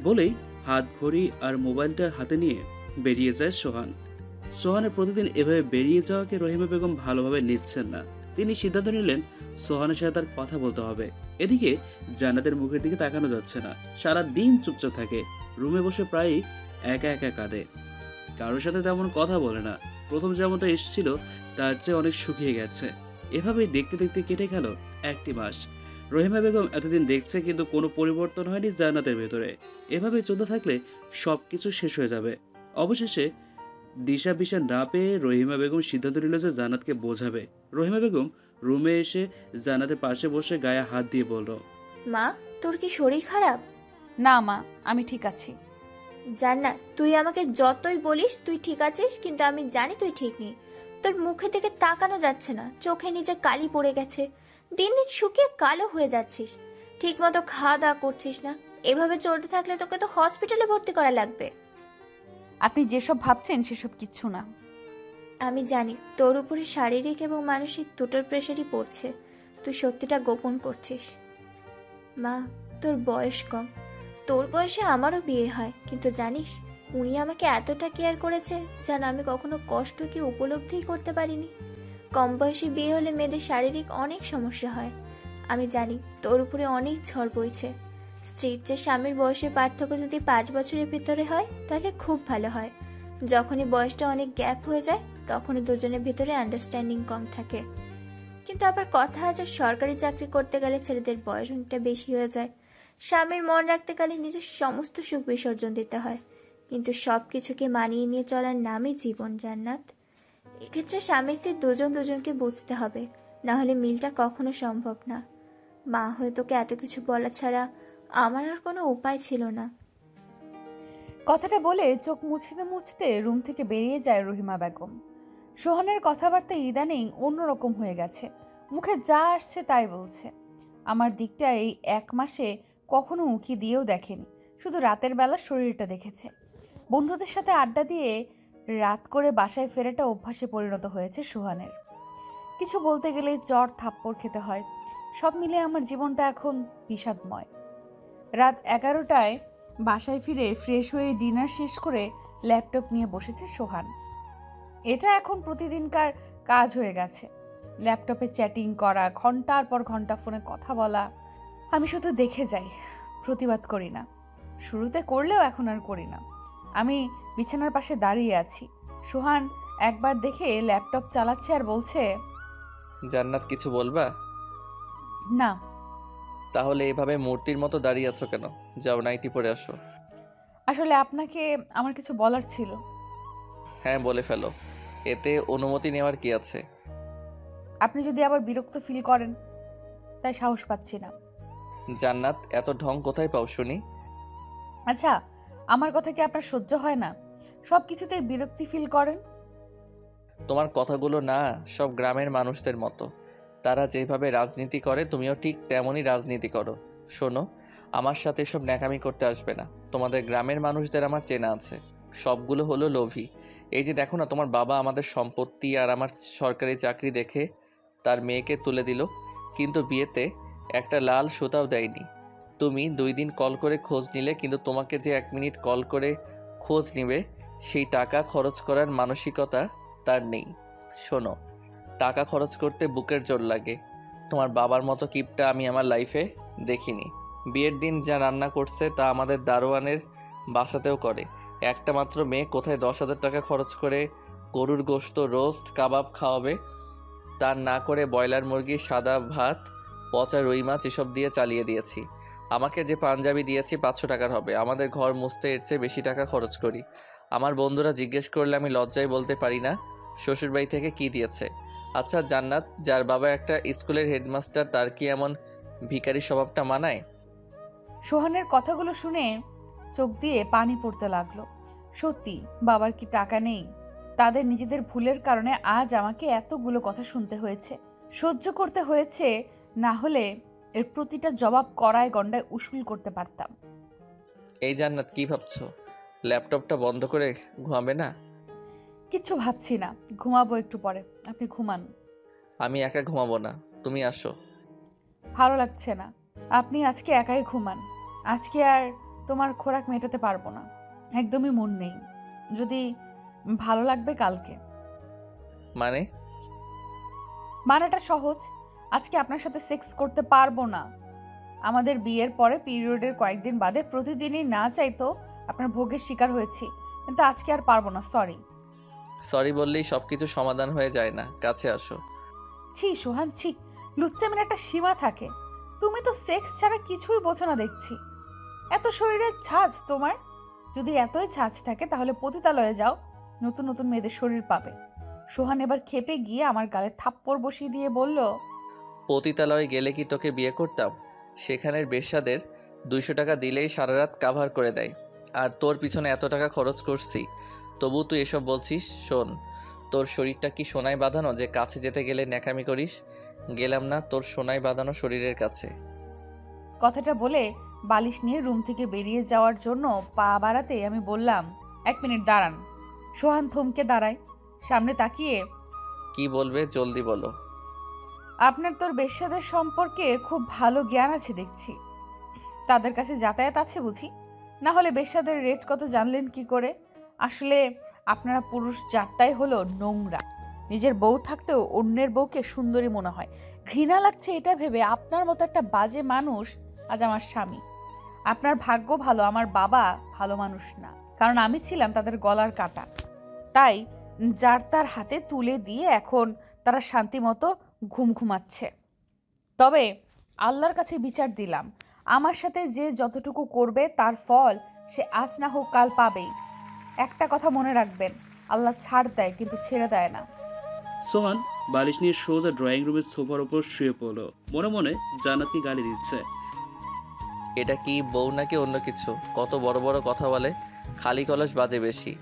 বলেই হাত ঘড়ি আর মোবাইলটা হাতে নিয়ে বেরিয়ে যায় সোহান। সোহানের প্রতিদিন এভাবে বেরিয়ে যাওয়াকে রহিমা বেগম ভালোভাবে নিচ্ছেন না। তিনি সিদ্ধান্ত নিলেন সোহানের সাথে তার কথা বলতে হবে। এদিকে জান্নাতের মুখের দিকে তাকানো যাচ্ছে না। সারা দিন চুপচাপ থাকে, রুমে বসে প্রায়ই একা একা কাঁদে, কারোর সাথে তেমন কথা বলে না। প্রথম যেমনটা এসেছিল তার চেয়ে অনেক শুকিয়ে গেছে। এভাবেই দেখতে দেখতে কেটে গেল 1টি মাস। রহিমা বেগম এতদিন দেখছে কিন্তু কোনো পরিবর্তন হয়নি জান্নাতের ভেতরে। এভাবে চলতে থাকলে সবকিছু শেষ হয়ে যাবে। অবশেষে দিশা বিশা না পেয়ে রহিমা বেগম সিদ্ধান্ত নিল যে জান্নাতকে বোঝাবে। রহিমা বেগম রুমে এসে জান্নাতের পাশে বসে গায়ে হাত দিয়ে বলল, মা, তোর কি শরীর খারাপ? না মা, আমি ঠিক আছি। জান্নাত, তুই আমাকে যতই বলিস তুই ঠিক আছিস, কিন্তু আমি জানি তুই ঠিক নেই। তোর মুখে থেকে তাকানো যাচ্ছে না, চোখে নিচে কালি পড়ে গেছে, দিন দিন শুকিয়ে কালো হয়ে যাচ্ছিস, ঠিক মতো খাওয়া দাওয়া করছিস না। এভাবে চলতে থাকলে তোকে তো হসপিটালে ভর্তি করা লাগবে। আপনি যেসব ভাবছেন সেসব কিচ্ছু না। আমি জানি তোর উপরে শারীরিক এবং মানসিক দুটোর প্রেশারই পড়ছে। তুই সত্যিটা গোপন করছিস। মা, তোর বয়স কম, তোর বয়সে আমারও বিয়ে হয়, কিন্তু জানিস উনি আমাকে এতটা কেয়ার করেছে যেন আমি কখনো কষ্ট কি উপলব্ধিই করতে পারিনি। কম বয়সে বিয়ে হলে মেয়েদের শারীরিক অনেক সমস্যা হয়। আমি জানি তোর উপরে অনেক ঝড় বইছে। স্ত্রীর চেয়ে স্বামীর বয়সের পার্থক্য যদি 5 বছরের ভিতরে হয় তাহলে খুব ভালো হয়। যখনই বয়সটা অনেক গ্যাপ হয়ে যায় তখনই দুজনের ভিতরে আন্ডারস্ট্যান্ডিং কম থাকে। কিন্তু আবার কথা আছে, সরকারি চাকরি করতে গেলে ছেলেদের বয়স অনেকটা বেশি হয়ে যায়। স্বামীর মন রাখতে গেলে নিজের সমস্ত সুখ বিসর্জন দিতে হয়। কিন্তু সবকিছুকে মানিয়ে নিয়ে চলার নামই জীবন, জান্নাত। এক্ষেত্রে স্বামী স্ত্রী দুজন দুজনকে বুঝতে হবে, না হলে মিলটা কখনো সম্ভব না। মা হয়ে তোকে এত কিছু বলা ছাড়া আমার আর কোনো উপায় ছিল না। কথাটা বলে চোখ মুছতে মুছতে রুম থেকে বেরিয়ে যায় রহিমা বেগম। সোহানের কথাবার্তা ইদানিং অন্যরকম হয়ে গেছে, মুখে যা আসছে তাই বলছে। আমার দিকটা এই 1 মাসে কখনো উঁকি দিয়েও দেখেনি, শুধু রাতের বেলা শরীরটা দেখেছে। বন্ধুদের সাথে আড্ডা দিয়ে রাত করে বাসায় ফেরাটা অভ্যাসে পরিণত হয়েছে সোহানের। কিছু বলতে গেলেই চড় থাপ্পড় খেতে হয়। সব মিলে আমার জীবনটা এখন বিষাদময়। রাত 11টায় বাসায় ফিরে ফ্রেশ হয়ে ডিনার শেষ করে ল্যাপটপ নিয়ে বসেছে সোহান। এটা এখন প্রতিদিনকার কাজ হয়ে গেছে। ল্যাপটপে চ্যাটিং করা, ঘন্টার পর ঘন্টা ফোনে কথা বলা। আমি শুধু দেখে যাই, প্রতিবাদ করি না। শুরুতে করলেও এখন আর করি না। আমি বিছানার পাশে দাঁড়িয়ে আছি। সোহান একবার দেখে ল্যাপটপ চালাচ্ছে আর বলছে, জান্নাত কিছু বলবা? না। তাহলে এভাবে মূর্তির মতো দাঁড়িয়ে আছো কেন? যাও নাইটি পরে আসো। আসলে আপনাকে আমার কিছু বলার ছিল। হ্যাঁ বলে ফেলো, এতে অনুমতি নেওয়ার কি আছে? আপনি যদি আবার বিরক্ত ফিল করেন, তাই সাহস পাচ্ছি না। জান্নাত, এত ঢং কোথায় পাও শুনি? আচ্ছা, আমার কথা কি আপনার সহ্য হয় না? সব কিছুতেই বিরক্তি ফিল করেন। তোমার কথাগুলো না সব গ্রামের মানুষদের মতো। তারা যেভাবে রাজনীতি করে তুমিও ঠিক তেমনই রাজনীতি করো। শোনো, আমার সাথে এসব ন্যাকামি করতে আসবে না। তোমাদের গ্রামের মানুষদের আমার চেনা আছে, সবগুলো হলো লোভী। এই যে দেখো না, তোমার বাবা আমাদের সম্পত্তি আর আমার সরকারি চাকরি দেখে তার মেয়েকে তুলে দিল, কিন্তু বিয়েতে একটা লাল সুতাও দেয়নি। তুমি 2 দিন কল করে খোঁজ নিলে, কিন্তু তোমাকে যে 1 মিনিট কল করে খোঁজ নিবে সেই টাকা খরচ করার মানসিকতা তার নেই। শোনো, টাকা খরচ করতে বুকের জোর লাগে। তোমার বাবার মতো কিপটা আমি আমার লাইফে দেখিনি। বিয়ের দিন যা রান্না করছে তা আমাদের দারোয়ানের বাসাতেও করে। একটা মাত্র মেয়ে কোথায় 10,000 টাকা খরচ করে গরুর গোশত, রোস্ট, কাবাব খাওয়াবে? তার না করে ব্রয়লার মুরগি, সাদা ভাত, পচা রুই মাছ এসব দিয়ে চালিয়ে দিয়েছি। আমাকে যে পাঞ্জাবি দিয়েছি 500 টাকার হবে। আমাদের ঘর মুছতে এর চেয়ে বেশি টাকা খরচ করি। আমার বন্ধুরা জিজ্ঞেস করলে আমি লজ্জায় বলতে পারি না শ্বশুরবাড়ি থেকে কি দিয়েছে। আচ্ছা জান্নাত, যার বাবা একটা স্কুলের হেডমাস্টার, তার কি এমন ভিখারি স্বভাবটা মানায়? সোহানের কথাগুলো শুনে চোখ দিয়ে পানি পড়তে লাগলো। সত্যি বাবার কি টাকা নেই? তাদের নিজেদের ভুলের কারণে আজ আমাকে এতগুলো কথা শুনতে হয়েছে, সহ্য করতে হয়েছে। না হলে এর প্রতিটা জবাব কড়ায় গন্ডায় উসুল করতে পারতাম। এই জান্নাত, কি ভাবছো? ল্যাপটপটা বন্ধ করে ঘুমাবে না? কিচ্ছু ভাবছি না, ঘুমাবো একটু পরে। আপনি ঘুমান। আমি একা ঘুমাবো না, তুমি আসো। ভালো লাগছে না, আপনি আজকে একাই ঘুমান। আজকে আর তোমার খোরাক মেটাতে পারবো না, একদমই মন নেই। যদি ভালো লাগবে কালকে। মানে? মানেটা সহজ, আজকে আপনার সাথে সেক্স করতে পারবো না। আমাদের বিয়ের পরে পিরিয়ডের কয়েকদিন বাদে প্রতিদিনই না চাইতো আপনার ভোগের শিকার হয়েছি, কিন্তু আজকে আর পারবো না। সরি। সরি বললেই সব কিছু সমাধান হয়ে যায় না, কাছে আসো। ছি সোহান, ছি। লুচ্চামির একটা সীমা থাকে। তুমি তো সেক্স ছাড়া কিছুই বোঝো না দেখছি। এত শরীরের ছাঁচ তোমার। যদি এতই ছাঁচ থাকে তাহলে পতিতালয়ে যাও, নতুন নতুন মেয়েদের শরীর পাবে। সোহান এবার খেপে গিয়ে আমার গালে থাপ্পড় বসিয়ে দিয়ে বলল, পতিতালয়ে গেলে কি তোকে বিয়ে করতাম? সেখানের বেশ্যাদের 200 টাকা দিলেই সারা রাত কাভার করে দেয়, আর তোর পিছনে এত টাকা খরচ করছি, তবু তুই এসব বলছিস? শোন, তোর শরীরটা কি সোনায় বাঁধানো যে কাছে যেতে গেলে ন্যাকামি করিস? গেলাম না তোর সোনায় বাঁধানো শরীরের কাছে। কথাটা বলে বালিশ নিয়ে রুম থেকে বেরিয়ে যাওয়ার জন্য পা বাড়াতে আমি বললাম, 1 মিনিট দাঁড়ান। সোহান থমকে দাঁড়ায়, সামনে তাকিয়ে, কি বলবে জলদি বলো। আপনার তোর বেশ্যাদের সম্পর্কে খুব ভালো জ্ঞান আছে দেখছি। তাদের কাছে যাতায়াত আছে বুঝি? না হলে বেশ্যাদের রেট কত জানলেন কি করে? আসলে আপনারা পুরুষ জাতটাই হলো নোংরা। নিজের বউ থাকতেও অন্যের বউকে সুন্দরী মনে হয়। ঘৃণা লাগছে এটা ভেবে আপনার মতো একটা বাজে মানুষ আজ আমার স্বামী। আপনার ভাগ্য ভালো আমার বাবা ভালো মানুষ না, কারণ আমি ছিলাম তাদের গলার কাটা। তাই যার তার হাতে তুলে দিয়ে এখন তারা শান্তি মতো ঘুমাচ্ছে। তবে আল্লাহর কাছে বিচার দিলাম, আমার সাথে যে যতটুকু করবে তার ফল সে আজ না হোক কাল পাবেই। একটা কথা মনে রাখবেন, আল্লাহ ছাড় দেয় কিন্তু ছেড়ে দেয় না। সোহান বালিশ নিয়ে সোজা ড্রয়িং রুমের সোফার ওপর শুয়ে পড়লো। মনে মনে জান্নাতকে গালি দিচ্ছে। এটা কি বউ নাকি অন্য কিছু? কত বড় বড় কথা বলে, খালি কলস বাজে বেশি।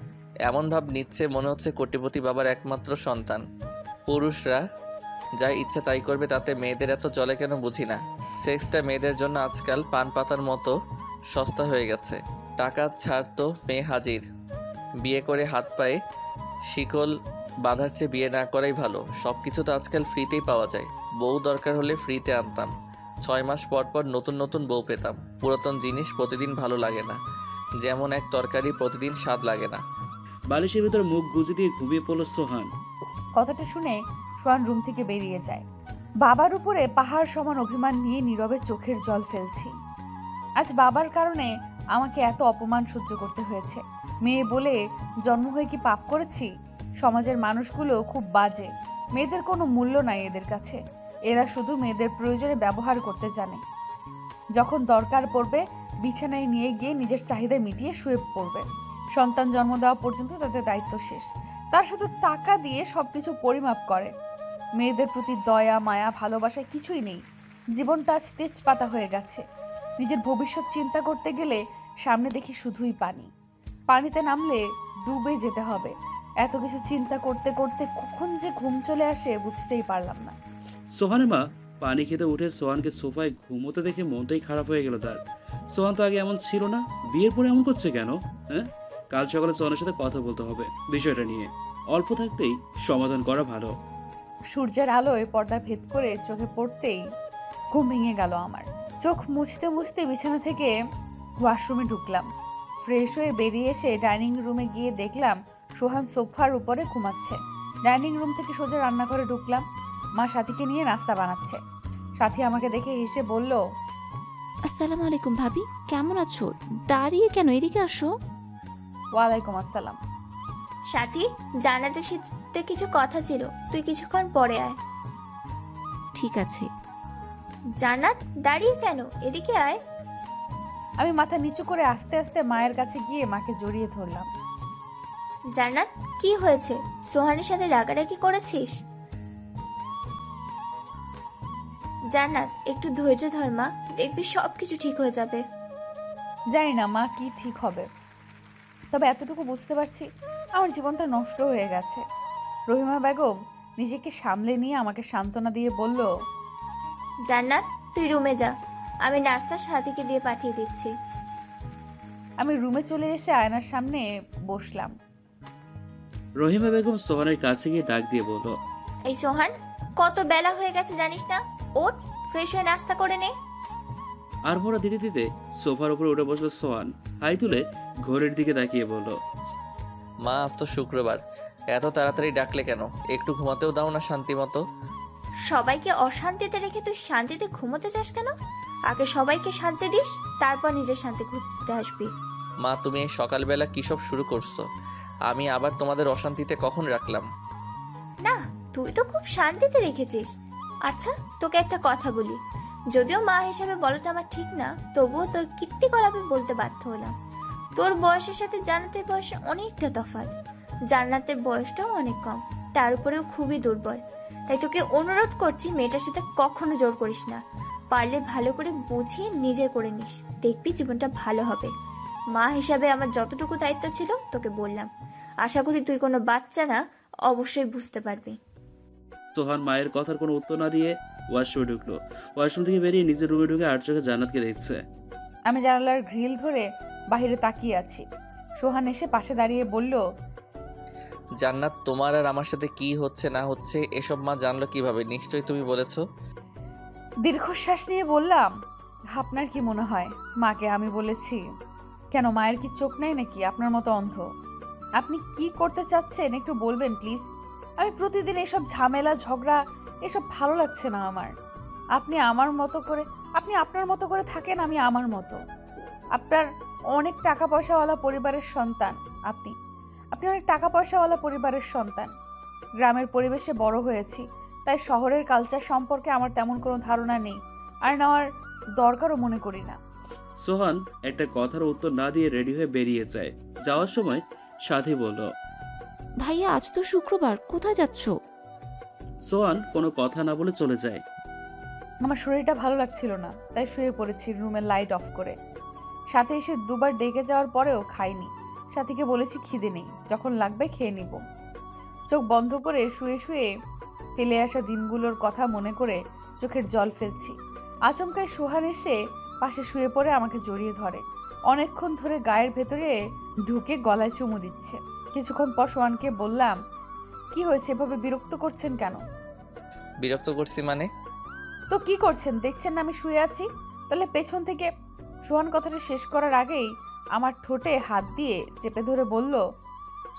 এমন ভাব নিচ্ছে মনে হচ্ছে কোটিপতি বাবার একমাত্র সন্তান। পুরুষরা যা ইচ্ছা তাই করবে, তাতে মেয়েদের এত চলে কেন বুঝি না। সেক্সটা মেয়েদের জন্য আজকাল পান পাতার মতো সস্তা হয়ে গেছে। টাকা ছাড় তো মেয়ে হাজির। বিয়ে করে হাত পায়ে শিকল বাঁধার চেয়ে বিয়ে না করাই ভালো। সব কিছু তো আজকাল ফ্রিতেই পাওয়া যায়। বউ দরকার হলে ফ্রিতে আনতাম, 6 মাস পর পর নতুন নতুন বউ পেতাম। পুরাতন জিনিস প্রতিদিন ভালো লাগে না, যেমন এক তরকারি প্রতিদিন স্বাদ লাগে না। বালিশের ভিতর মুখ গুজে দিয়ে ঘুমিয়ে পড়ল সোহান। কথাটা শুনে সোহান রুম থেকে বেরিয়ে যায়। বাবার উপরে পাহাড় সমান অভিমান নিয়ে নীরবে চোখের জল ফেলছি। আজ বাবার কারণে আমাকে এত অপমান সহ্য করতে হয়েছে। মেয়ে বলে জন্ম হয়ে কি পাপ করেছি? সমাজের মানুষগুলো খুব বাজে। মেয়েদের কোনো মূল্য নাই এদের কাছে। এরা শুধু মেয়েদের প্রয়োজনে ব্যবহার করতে জানে। যখন দরকার পড়বে বিছানায় নিয়ে গিয়ে নিজের চাহিদা মিটিয়ে শুয়ে পড়বে। সন্তান জন্ম দেওয়া পর্যন্ত তাদের দায়িত্ব শেষ। তার শুধু টাকা দিয়ে সবকিছু পরিমাপ করে। মেয়েদের প্রতি দয়া মায়া ভালোবাসা কিছুই নেই। জীবনটা আজ তেজপাতা হয়ে গেছে। নিজের ভবিষ্যৎ চিন্তা করতে গেলে সামনে দেখি শুধুই পানি। পানিতে নামলে ডুবে যেতে হবে। এত কিছু চিন্তা করতে করতে কখন যে ঘুম চলে আসে বুঝতেই পারলাম না। সোহানের মা পানি খেতে উঠে সোহানকে সোফায় ঘুমোতে দেখে মনটাই খারাপ হয়ে গেল তার। সোহান তো আগে এমন ছিল না, বিয়ের পরে এমন করছে কেন? হ্যাঁ, কাল সকালে সোহানের সাথে কথা বলতে হবে বিষয়টা নিয়ে। অল্প থাকতেই সমাধান করা ভালো। সূর্যের আলোয় পর্দা ভেদ করে চোখে পড়তেই ঘুম ভেঙে গেল আমার। চোখ মুছতে মুছতে বিছানা থেকে ওয়াশরুমে ঢুকলাম। ফ্রেশ হয়ে বেরিয়ে এসে ডাইনিং রুমে গিয়ে দেখলাম সোহান সোফার উপরে ঘুমাচ্ছে। ডাইনিং রুম থেকে সোজা রান্নাঘরে ঢুকলাম। মা সাথীকে নিয়ে নাস্তা বানাচ্ছে। সাথী আমাকে দেখে হেসে বলল, আসসালামু আলাইকুম ভাবি, কেমন আছো? দাঁড়িয়ে কেন, এদিকে আসো। ওয়ালাইকুম আসসালাম। সাথী, জান্নাতের সাথে কিছু কথা ছিল, তুই কিছুক্ষণ পরে আয়। ঠিক আছে। জান্নাত, দাঁড়িয়ে কেন, এদিকে আয়। আমি মাথা নিচু করে আস্তে আস্তে মায়ের কাছে গিয়ে মাকে জড়িয়ে ধরলাম। জান্নাত, কি হয়েছে? সোহানের সাথে রাগারাগি করেছিস? জান্নাত, একটু ধৈর্য ধর মা, দেখবি সবকিছু ঠিক হয়ে যাবে। জানি না মা কি ঠিক হবে, তবে এতটুকু বুঝতে পারছি আমার জীবনটা নষ্ট হয়ে গেছে। রহিমা বেগম নিজেকে সামলে নিয়ে আমাকে সান্ত্বনা দিয়ে বলল, জান্নাত, তুই রুমে যা, আমি নাস্তা সাথীকে দিয়ে পাঠিয়ে দিচ্ছি। আমি রুমে চলে এসে আয়নার সামনে বসলাম। রহিমা বেগম সোহানের কাছে গিয়ে ডাক দিয়ে বলল, এই সোহান, কত বেলা হয়ে গেছে জানিস না? ওঠ, ফ্রেশ হয়ে নাস্তা করে নে। আর ভরা দিতে দিতে সোফার উপরে উঠে বসলো সোহান। হাই তুলে ঘড়ির দিকে তাকিয়ে বলল, মা আজ তো শুক্রবার, এত তাড়াতাড়ি ডাকলে কেন? একটু ঘুমাতেও দাও না শান্তি মতো। সবাইকে অশান্তিতে রেখে তুই শান্তিতে ঘুমোতে চাস কেন? আগে সবাইকে শান্তি দিস, তারপর নিজের শান্তি খুঁজতে আসবি। মা তুমি এই সকালবেলা কী সব শুরু করছো? আমি আবার তোমাদের অশান্তিতে কখন রাখলাম? না, তুই তো খুব শান্তিতে রেখেছিস। আচ্ছা, তোকে একটা কথা বলি, যদিও মা হিসেবে বলাটা আমার ঠিক না, তবুও তোর কীর্তি কলাপে বলতে বাধ্য হলাম। তোর বয়সের সাথে জান্নাতের বয়সের অনেকটা তফাৎ। জান্নাতের বয়সটাও অনেক কম, তার উপরেও খুবই দুর্বল। তাই তোকে অনুরোধ করছি, মেয়েটার সাথে কখনো জোর করিস না। পারলে ভালো করে বুঝিয়ে নিজের করে নিস, দেখবি জীবনটা ভালো হবে। মা হিসাবে আমার যতটুকু দায়িত্ব ছিল তোকে বললাম। আশা করি তুই কোনো বাচ্চা না, অবশ্যই বুঝতে পারবি। সোহান মায়ের কথার কোনো উত্তর না দিয়ে ওয়াশরুমে ঢুকলো। ওয়াশরুম থেকে বেরিয়ে নিজের রুমে ঢুকে আর চোখে জান্নাতকে দেখছে। আমি জানালার গ্রিল ধরে বাইরে তাকিয়ে আছি। সোহান এসে পাশে দাঁড়িয়ে বলল, জান্নাত, তোমার আর আমার সাথে কি হচ্ছে না হচ্ছে এসব মা জানলো কিভাবে? নিশ্চয়ই তুমি বলেছো। দীর্ঘশ্বাস নিয়ে বললাম, আপনার কি মনে হয় মাকে আমি বলেছি? কেন, মায়ের কি চোখ নেই নাকি আপনার মতো অন্ধ? আপনি কি করতে চাচ্ছেন একটু বলবেন প্লিজ? আমি প্রতিদিন এসব ঝামেলা ঝগড়া এসব ভালো লাগছে না আমার। আপনি আপনার মতো করে থাকেন, আমি আমার মতো। আপনার অনেক টাকা পয়সাওয়ালা পরিবারের সন্তান। আপনি অনেক টাকা পয়সাওয়ালা পরিবারের সন্তান। গ্রামের পরিবেশে বড় হয়েছি, তাই শহরের কালচার সম্পর্কে আমার তেমন কোনো ধারণা নেই, আর নেওয়ার দরকারও মনে করি না। সোহান একটা কথার উত্তর না দিয়ে রেডি হয়ে বেরিয়ে যায়। যাওয়ার সময় সাথী বলল, ভাইয়া আজ তো শুক্রবার, কোথায় যাচ্ছ? সোহান কোনো কথা না বলে চলে যায়। আমার শরীরটা ভালো লাগছিল না, তাই শুয়ে পড়েছি রুমের লাইট অফ করে। সাথে এসে দুবার ডেকে যাওয়ার পরেও খাইনি। সাথীকে বলেছি খিদে নেই, যখন লাগবে খেয়ে নিব। চোখ বন্ধ করে শুয়ে শুয়ে ফেলে আসা দিনগুলোর কথা মনে করে চোখের জল ফেলছি। আচমকায় সোহান এসে পাশে শুয়ে পড়ে আমাকে জড়িয়ে ধরে। অনেকক্ষণ ধরে গায়ের ভেতরে ঢুকে গলায় চুমু দিচ্ছে। কিছুক্ষণ পর সোহানকে বললাম, কি হয়েছে, এভাবে বিরক্ত করছেন কেন? বিরক্ত করছি মানে? তো কি করছেন, দেখছেন না আমি শুয়ে আছি? তাহলে পেছন থেকে। সোহান কথাটা শেষ করার আগেই আমার ঠোঁটে হাত দিয়ে চেপে ধরে বলল,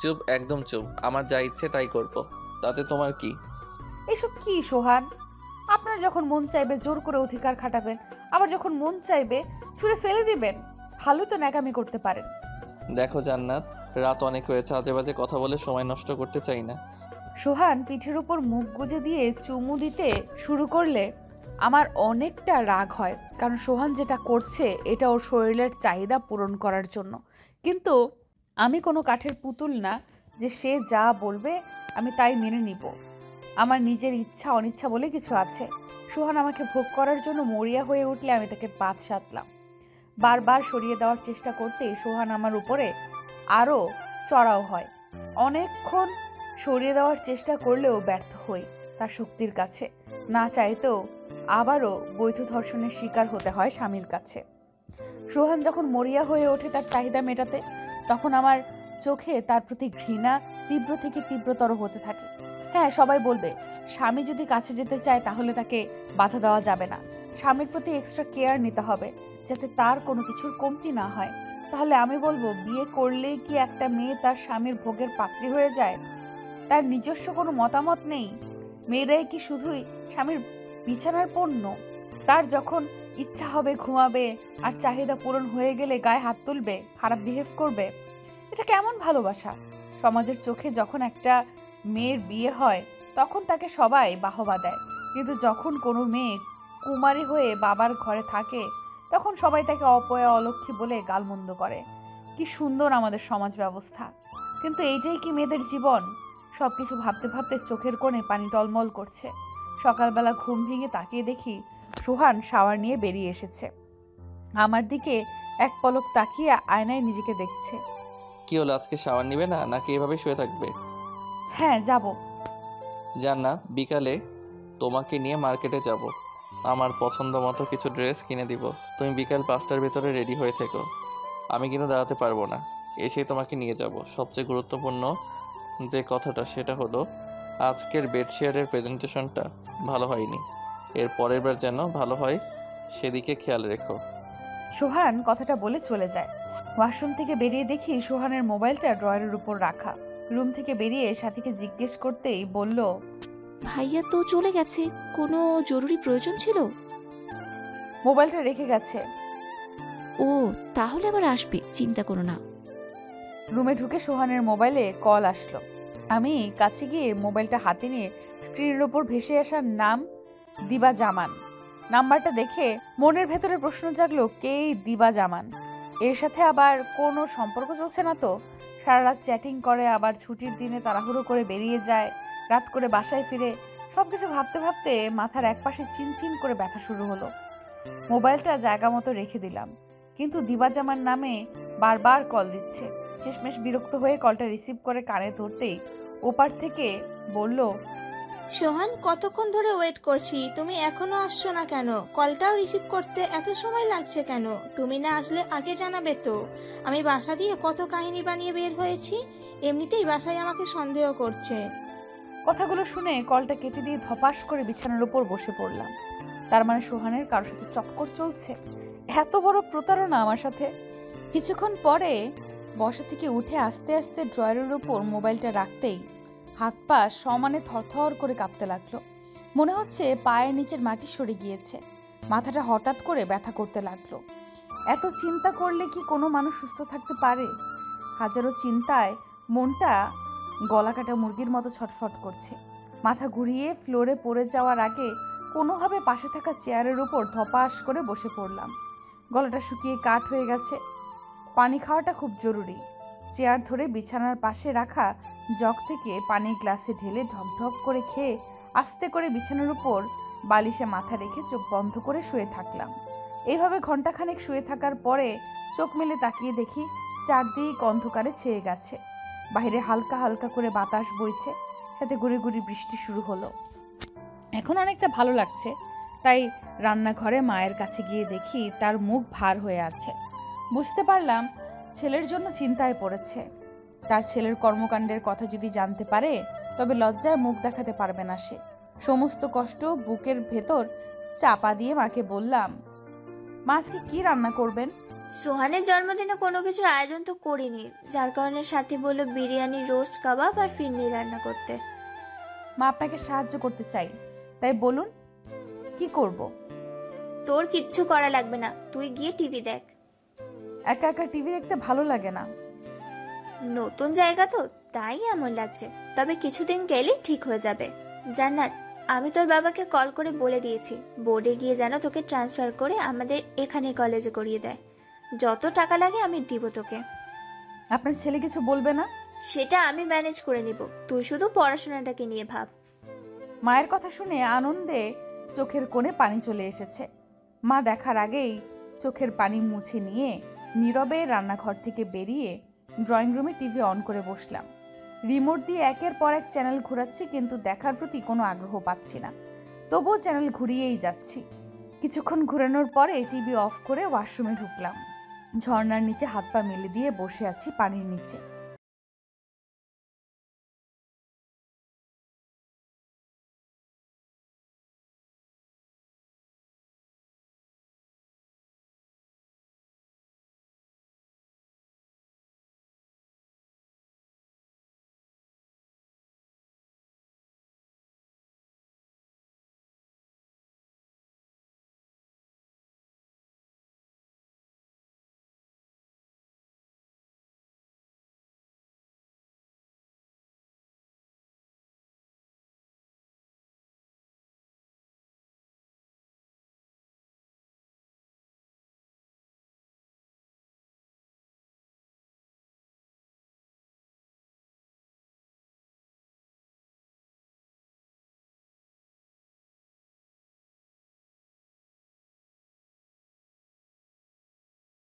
চুপ, একদম চুপ। আমার যা ইচ্ছে তাই করব, তাতে তোমার কি? এসব কি সোহান? আপনার যখন মন চাইবে জোর করে অধিকার খাটাবেন, আবার যখন মন চাইবে ছুঁড়ে ফেলে দিবেন। ভালো তো ন্যাকামি করতে পারেন। দেখো জান্নাত, রাত অনেক হয়েছে, আজে বাজে কথা বলে সময় নষ্ট করতে চাই না। সোহান পিঠের উপর মুখ গুজে দিয়ে চুমু দিতে শুরু করলে আমার অনেকটা রাগ হয়, কারণ সোহান যেটা করছে এটা ওর শরীরের চাহিদা পূরণ করার জন্য। কিন্তু আমি কোনো কাঠের পুতুল না যে সে যা বলবে আমি তাই মেনে নিব। আমার নিজের ইচ্ছা অনিচ্ছা বলে কিছু আছে। সোহান আমাকে ভোগ করার জন্য মরিয়া হয়ে উঠলে আমি তাকে বাদ সাধলাম। বারবার সরিয়ে দেওয়ার চেষ্টা করতেই সোহান আমার উপরে আরও চড়াও হয়। অনেকক্ষণ সরিয়ে দেওয়ার চেষ্টা করলেও ব্যর্থ হই তার শক্তির কাছে। না চাইতেও আবারও বৈধ ধর্ষণের শিকার হতে হয় স্বামীর কাছে। সোহান যখন মরিয়া হয়ে ওঠে তার চাহিদা মেটাতে, তখন আমার চোখে তার প্রতি ঘৃণা তীব্র থেকে তীব্রতর হতে থাকে। হ্যাঁ, সবাই বলবে স্বামী যদি কাছে যেতে চায় তাহলে তাকে বাধা দেওয়া যাবে না। স্বামীর প্রতি এক্সট্রা কেয়ার নিতে হবে যাতে তার কোনো কিছুর কমতি না হয়। তাহলে আমি বলবো, বিয়ে করলেই কি একটা মেয়ে তার স্বামীর ভোগের পাত্রী হয়ে যায়? তার নিজস্ব কোনো মতামত নেই? মেয়েরাই কি শুধুই স্বামীর বিছানার পণ্য? তার যখন ইচ্ছা হবে ঘুমাবে, আর চাহিদা পূরণ হয়ে গেলে গায়ে হাত তুলবে, খারাপ বিহেভ করবে? এটা কেমন ভালোবাসা? সমাজের চোখে যখন একটা মেয়ের বিয়ে হয় তখন তাকে সবাই বাহবা দেয়, কিন্তু যখন কোনো মেয়ে কুমারী হয়ে বাবার ঘরে থাকে তখন সবাই তাকে অপয়া অলক্ষী বলে গালমন্দ করে। কি সুন্দর আমাদের সমাজ ব্যবস্থা! কিন্তু এইটাই কি মেয়েদের জীবন? সব কিছু ভাবতে ভাবতে চোখের কোণে পানি টলমল করছে। সকালবেলা ঘুম ভেঙে তাকিয়ে দেখি সোহান শাওয়ার নিয়ে বেরিয়ে এসেছে। আমার দিকে এক পলক তাকিয়ে আয়নায় নিজেকে দেখছে। কি হলো, আজকে শাওয়ার নিবে না নাকি এভাবে শুয়ে থাকবে? হ্যাঁ যাব। জান্নাত, বিকালে তোমাকে নিয়ে মার্কেটে যাব। আমার পছন্দ মতো কিছু ড্রেস কিনে দিব। তুমি বিকাল 5টার ভেতরে রেডি হয়ে থেকো। আমি কিন্তু দাঁড়াতে পারবো না, এসেই তোমাকে নিয়ে যাব। সবচেয়ে গুরুত্বপূর্ণ যে কথাটা সেটা হলো আজকের বেডশেয়ারের প্রেজেন্টেশনটা ভালো হয়নি। এর পরের বার যেন ভালো হয় সেদিকে খেয়াল রেখো। সোহান কথাটা বলে চলে যায়। ওয়াশরুম থেকে বেরিয়ে দেখি সোহানের মোবাইলটা ড্রয়ারের উপর রাখা। রুম থেকে বেরিয়ে সাথীকে জিজ্ঞেস করতেই বলল, ভাইয়া তো চলে গেছে, কোনো জরুরি প্রয়োজন ছিল? মোবাইলটা রেখে গেছে। ও তাহলে আবার আসবে, চিন্তা করো না। রুমে ঢুকে সোহানের মোবাইলে কল আসলো। আমি কাছে গিয়ে মোবাইলটা হাতে নিয়ে স্ক্রিনের ওপর ভেসে আসার নাম দিবা জামান। নাম্বারটা দেখে মনের ভেতরে প্রশ্ন জাগলো, কে দিবা জামান? এর সাথে আবার কোনো সম্পর্ক চলছে না তো? সারা রাত চ্যাটিং করে, আবার ছুটির দিনে তাড়াহুড়ো করে বেরিয়ে যায়, রাত করে বাসায় ফিরে। সবকিছু ভাবতে ভাবতে মাথার একপাশে চিনচিন করে ব্যথা শুরু হলো। মোবাইলটা জায়গা মতো রেখে দিলাম, কিন্তু দিবা জামান নামে বারবার কল দিচ্ছে। শেষমেশ বিরক্ত হয়ে কলটা রিসিভ করে কানে ধরতেই ওপার থেকে বলল, সোহান, কতক্ষণ ধরে ওয়েট করছি, তুমি এখনো আসছো না কেন? কলটাও রিসিভ করতে এত সময় লাগছে কেন? তুমি না আসলে আগে জানাবে তো। আমি বাসা দিয়ে কত কাহিনী বানিয়ে বের হয়েছি, এমনিতেই বাসায় আমাকে সন্দেহ করছে। কথাগুলো শুনে কলটা কেটে দিয়ে ধপাস করে বিছানার উপর বসে পড়লাম। তার মানে সোহানের কারোর সাথে চক্কর চলছে? এত বড় প্রতারণা আমার সাথে! কিছুক্ষণ পরে বসা থেকে উঠে আস্তে আস্তে ড্রয়ারের উপর মোবাইলটা রাখতেই হাত পা সমানে থরথর করে কাঁপতে লাগলো। মনে হচ্ছে পায়ের নিচের মাটি সরে গিয়েছে। মাথাটা হঠাৎ করে ব্যথা করতে লাগলো। এত চিন্তা করলে কি কোনো মানুষ সুস্থ থাকতে পারে? হাজারো চিন্তায় মনটা গলাকাটা মুরগির মতো ছটফট করছে। মাথা ঘুরিয়ে ফ্লোরে পড়ে যাওয়ার আগে কোনোভাবে পাশে থাকা চেয়ারের উপর ধপাস করে বসে পড়লাম। গলাটা শুকিয়ে কাঠ হয়ে গেছে। পানি খাওয়াটা খুব জরুরি। চেয়ার ধরে বিছানার পাশে রাখা জগ থেকে পানির গ্লাসে ঢেলে ঢকঢক করে খেয়ে আস্তে করে বিছানার উপর বালিশে মাথা রেখে চোখ বন্ধ করে শুয়ে থাকলাম। এইভাবে ঘন্টাখানেক শুয়ে থাকার পরে চোখ মেলে তাকিয়ে দেখি চারদিক অন্ধকারে ছেয়ে গেছে। বাইরে হালকা হালকা করে বাতাস বইছে, সাথে গুড়ি গুড়ি বৃষ্টি শুরু হলো। এখন অনেকটা ভালো লাগছে। তাই রান্নাঘরে মায়ের কাছে গিয়ে দেখি তার মুখ ভার হয়ে আছে। বুঝতে পারলাম ছেলের জন্য চিন্তায় পড়েছে। তার ছেলের কর্মকাণ্ডের কথা যদি জানতে পারে তবে লজ্জায় মুখ দেখাতে পারবে না সে। সমস্ত কষ্ট বুকের ভেতর চাপা দিয়ে মাকে বললাম, মা আজকে কি রান্না করবেন? সোহানের জন্মদিনে কোনো কিছুর আয়োজন তো করিনি, যার কারণে সাথী বলল বিরিয়ানি, রোস্ট, কাবাব আর ফিরনি রান্না করতে। মা আপনাকে সাহায্য করতে চাই, তাই বলুন কি করব? তোর কিচ্ছু করা লাগবে না, তুই গিয়ে টিভি দেখ। একা একা টিভি দেখতে ভালো লাগে না। নতুন জায়গা তো তাই এমন লাগছে, তবে কিছুদিন গেলে ঠিক হয়ে যাবে। জান্নাত, আমি তোর বাবাকে কল করে বলে দিয়েছি বোর্ডে গিয়ে যেন তোকে ট্রান্সফার করে আমাদের এখানে কলেজে করিয়ে দেয়। যত টাকা লাগে আমি দিব তোকে। আপনার ছেলে কিছু বলবে না? সেটা আমি ম্যানেজ করে নিব, তুই শুধু পড়াশোনাটাকে নিয়ে ভাব। মায়ের কথা শুনে আনন্দে চোখের কোণে পানি চলে এসেছে। মা দেখার আগেই চোখের পানি মুছে নিয়ে নীরবে রান্নাঘর থেকে বেরিয়ে ড্রয়িং রুমে টিভি অন করে বসলাম। রিমোট দিয়ে একের পর এক চ্যানেল ঘোরাচ্ছি, কিন্তু দেখার প্রতি কোনো আগ্রহ পাচ্ছি না। তবুও চ্যানেল ঘুরিয়েই যাচ্ছি। কিছুক্ষণ ঘোরানোর পরে টিভি অফ করে ওয়াশরুমে ঢুকলাম। ঝর্ণার নিচে হাত পা মেলে দিয়ে বসে আছি পানির নিচে।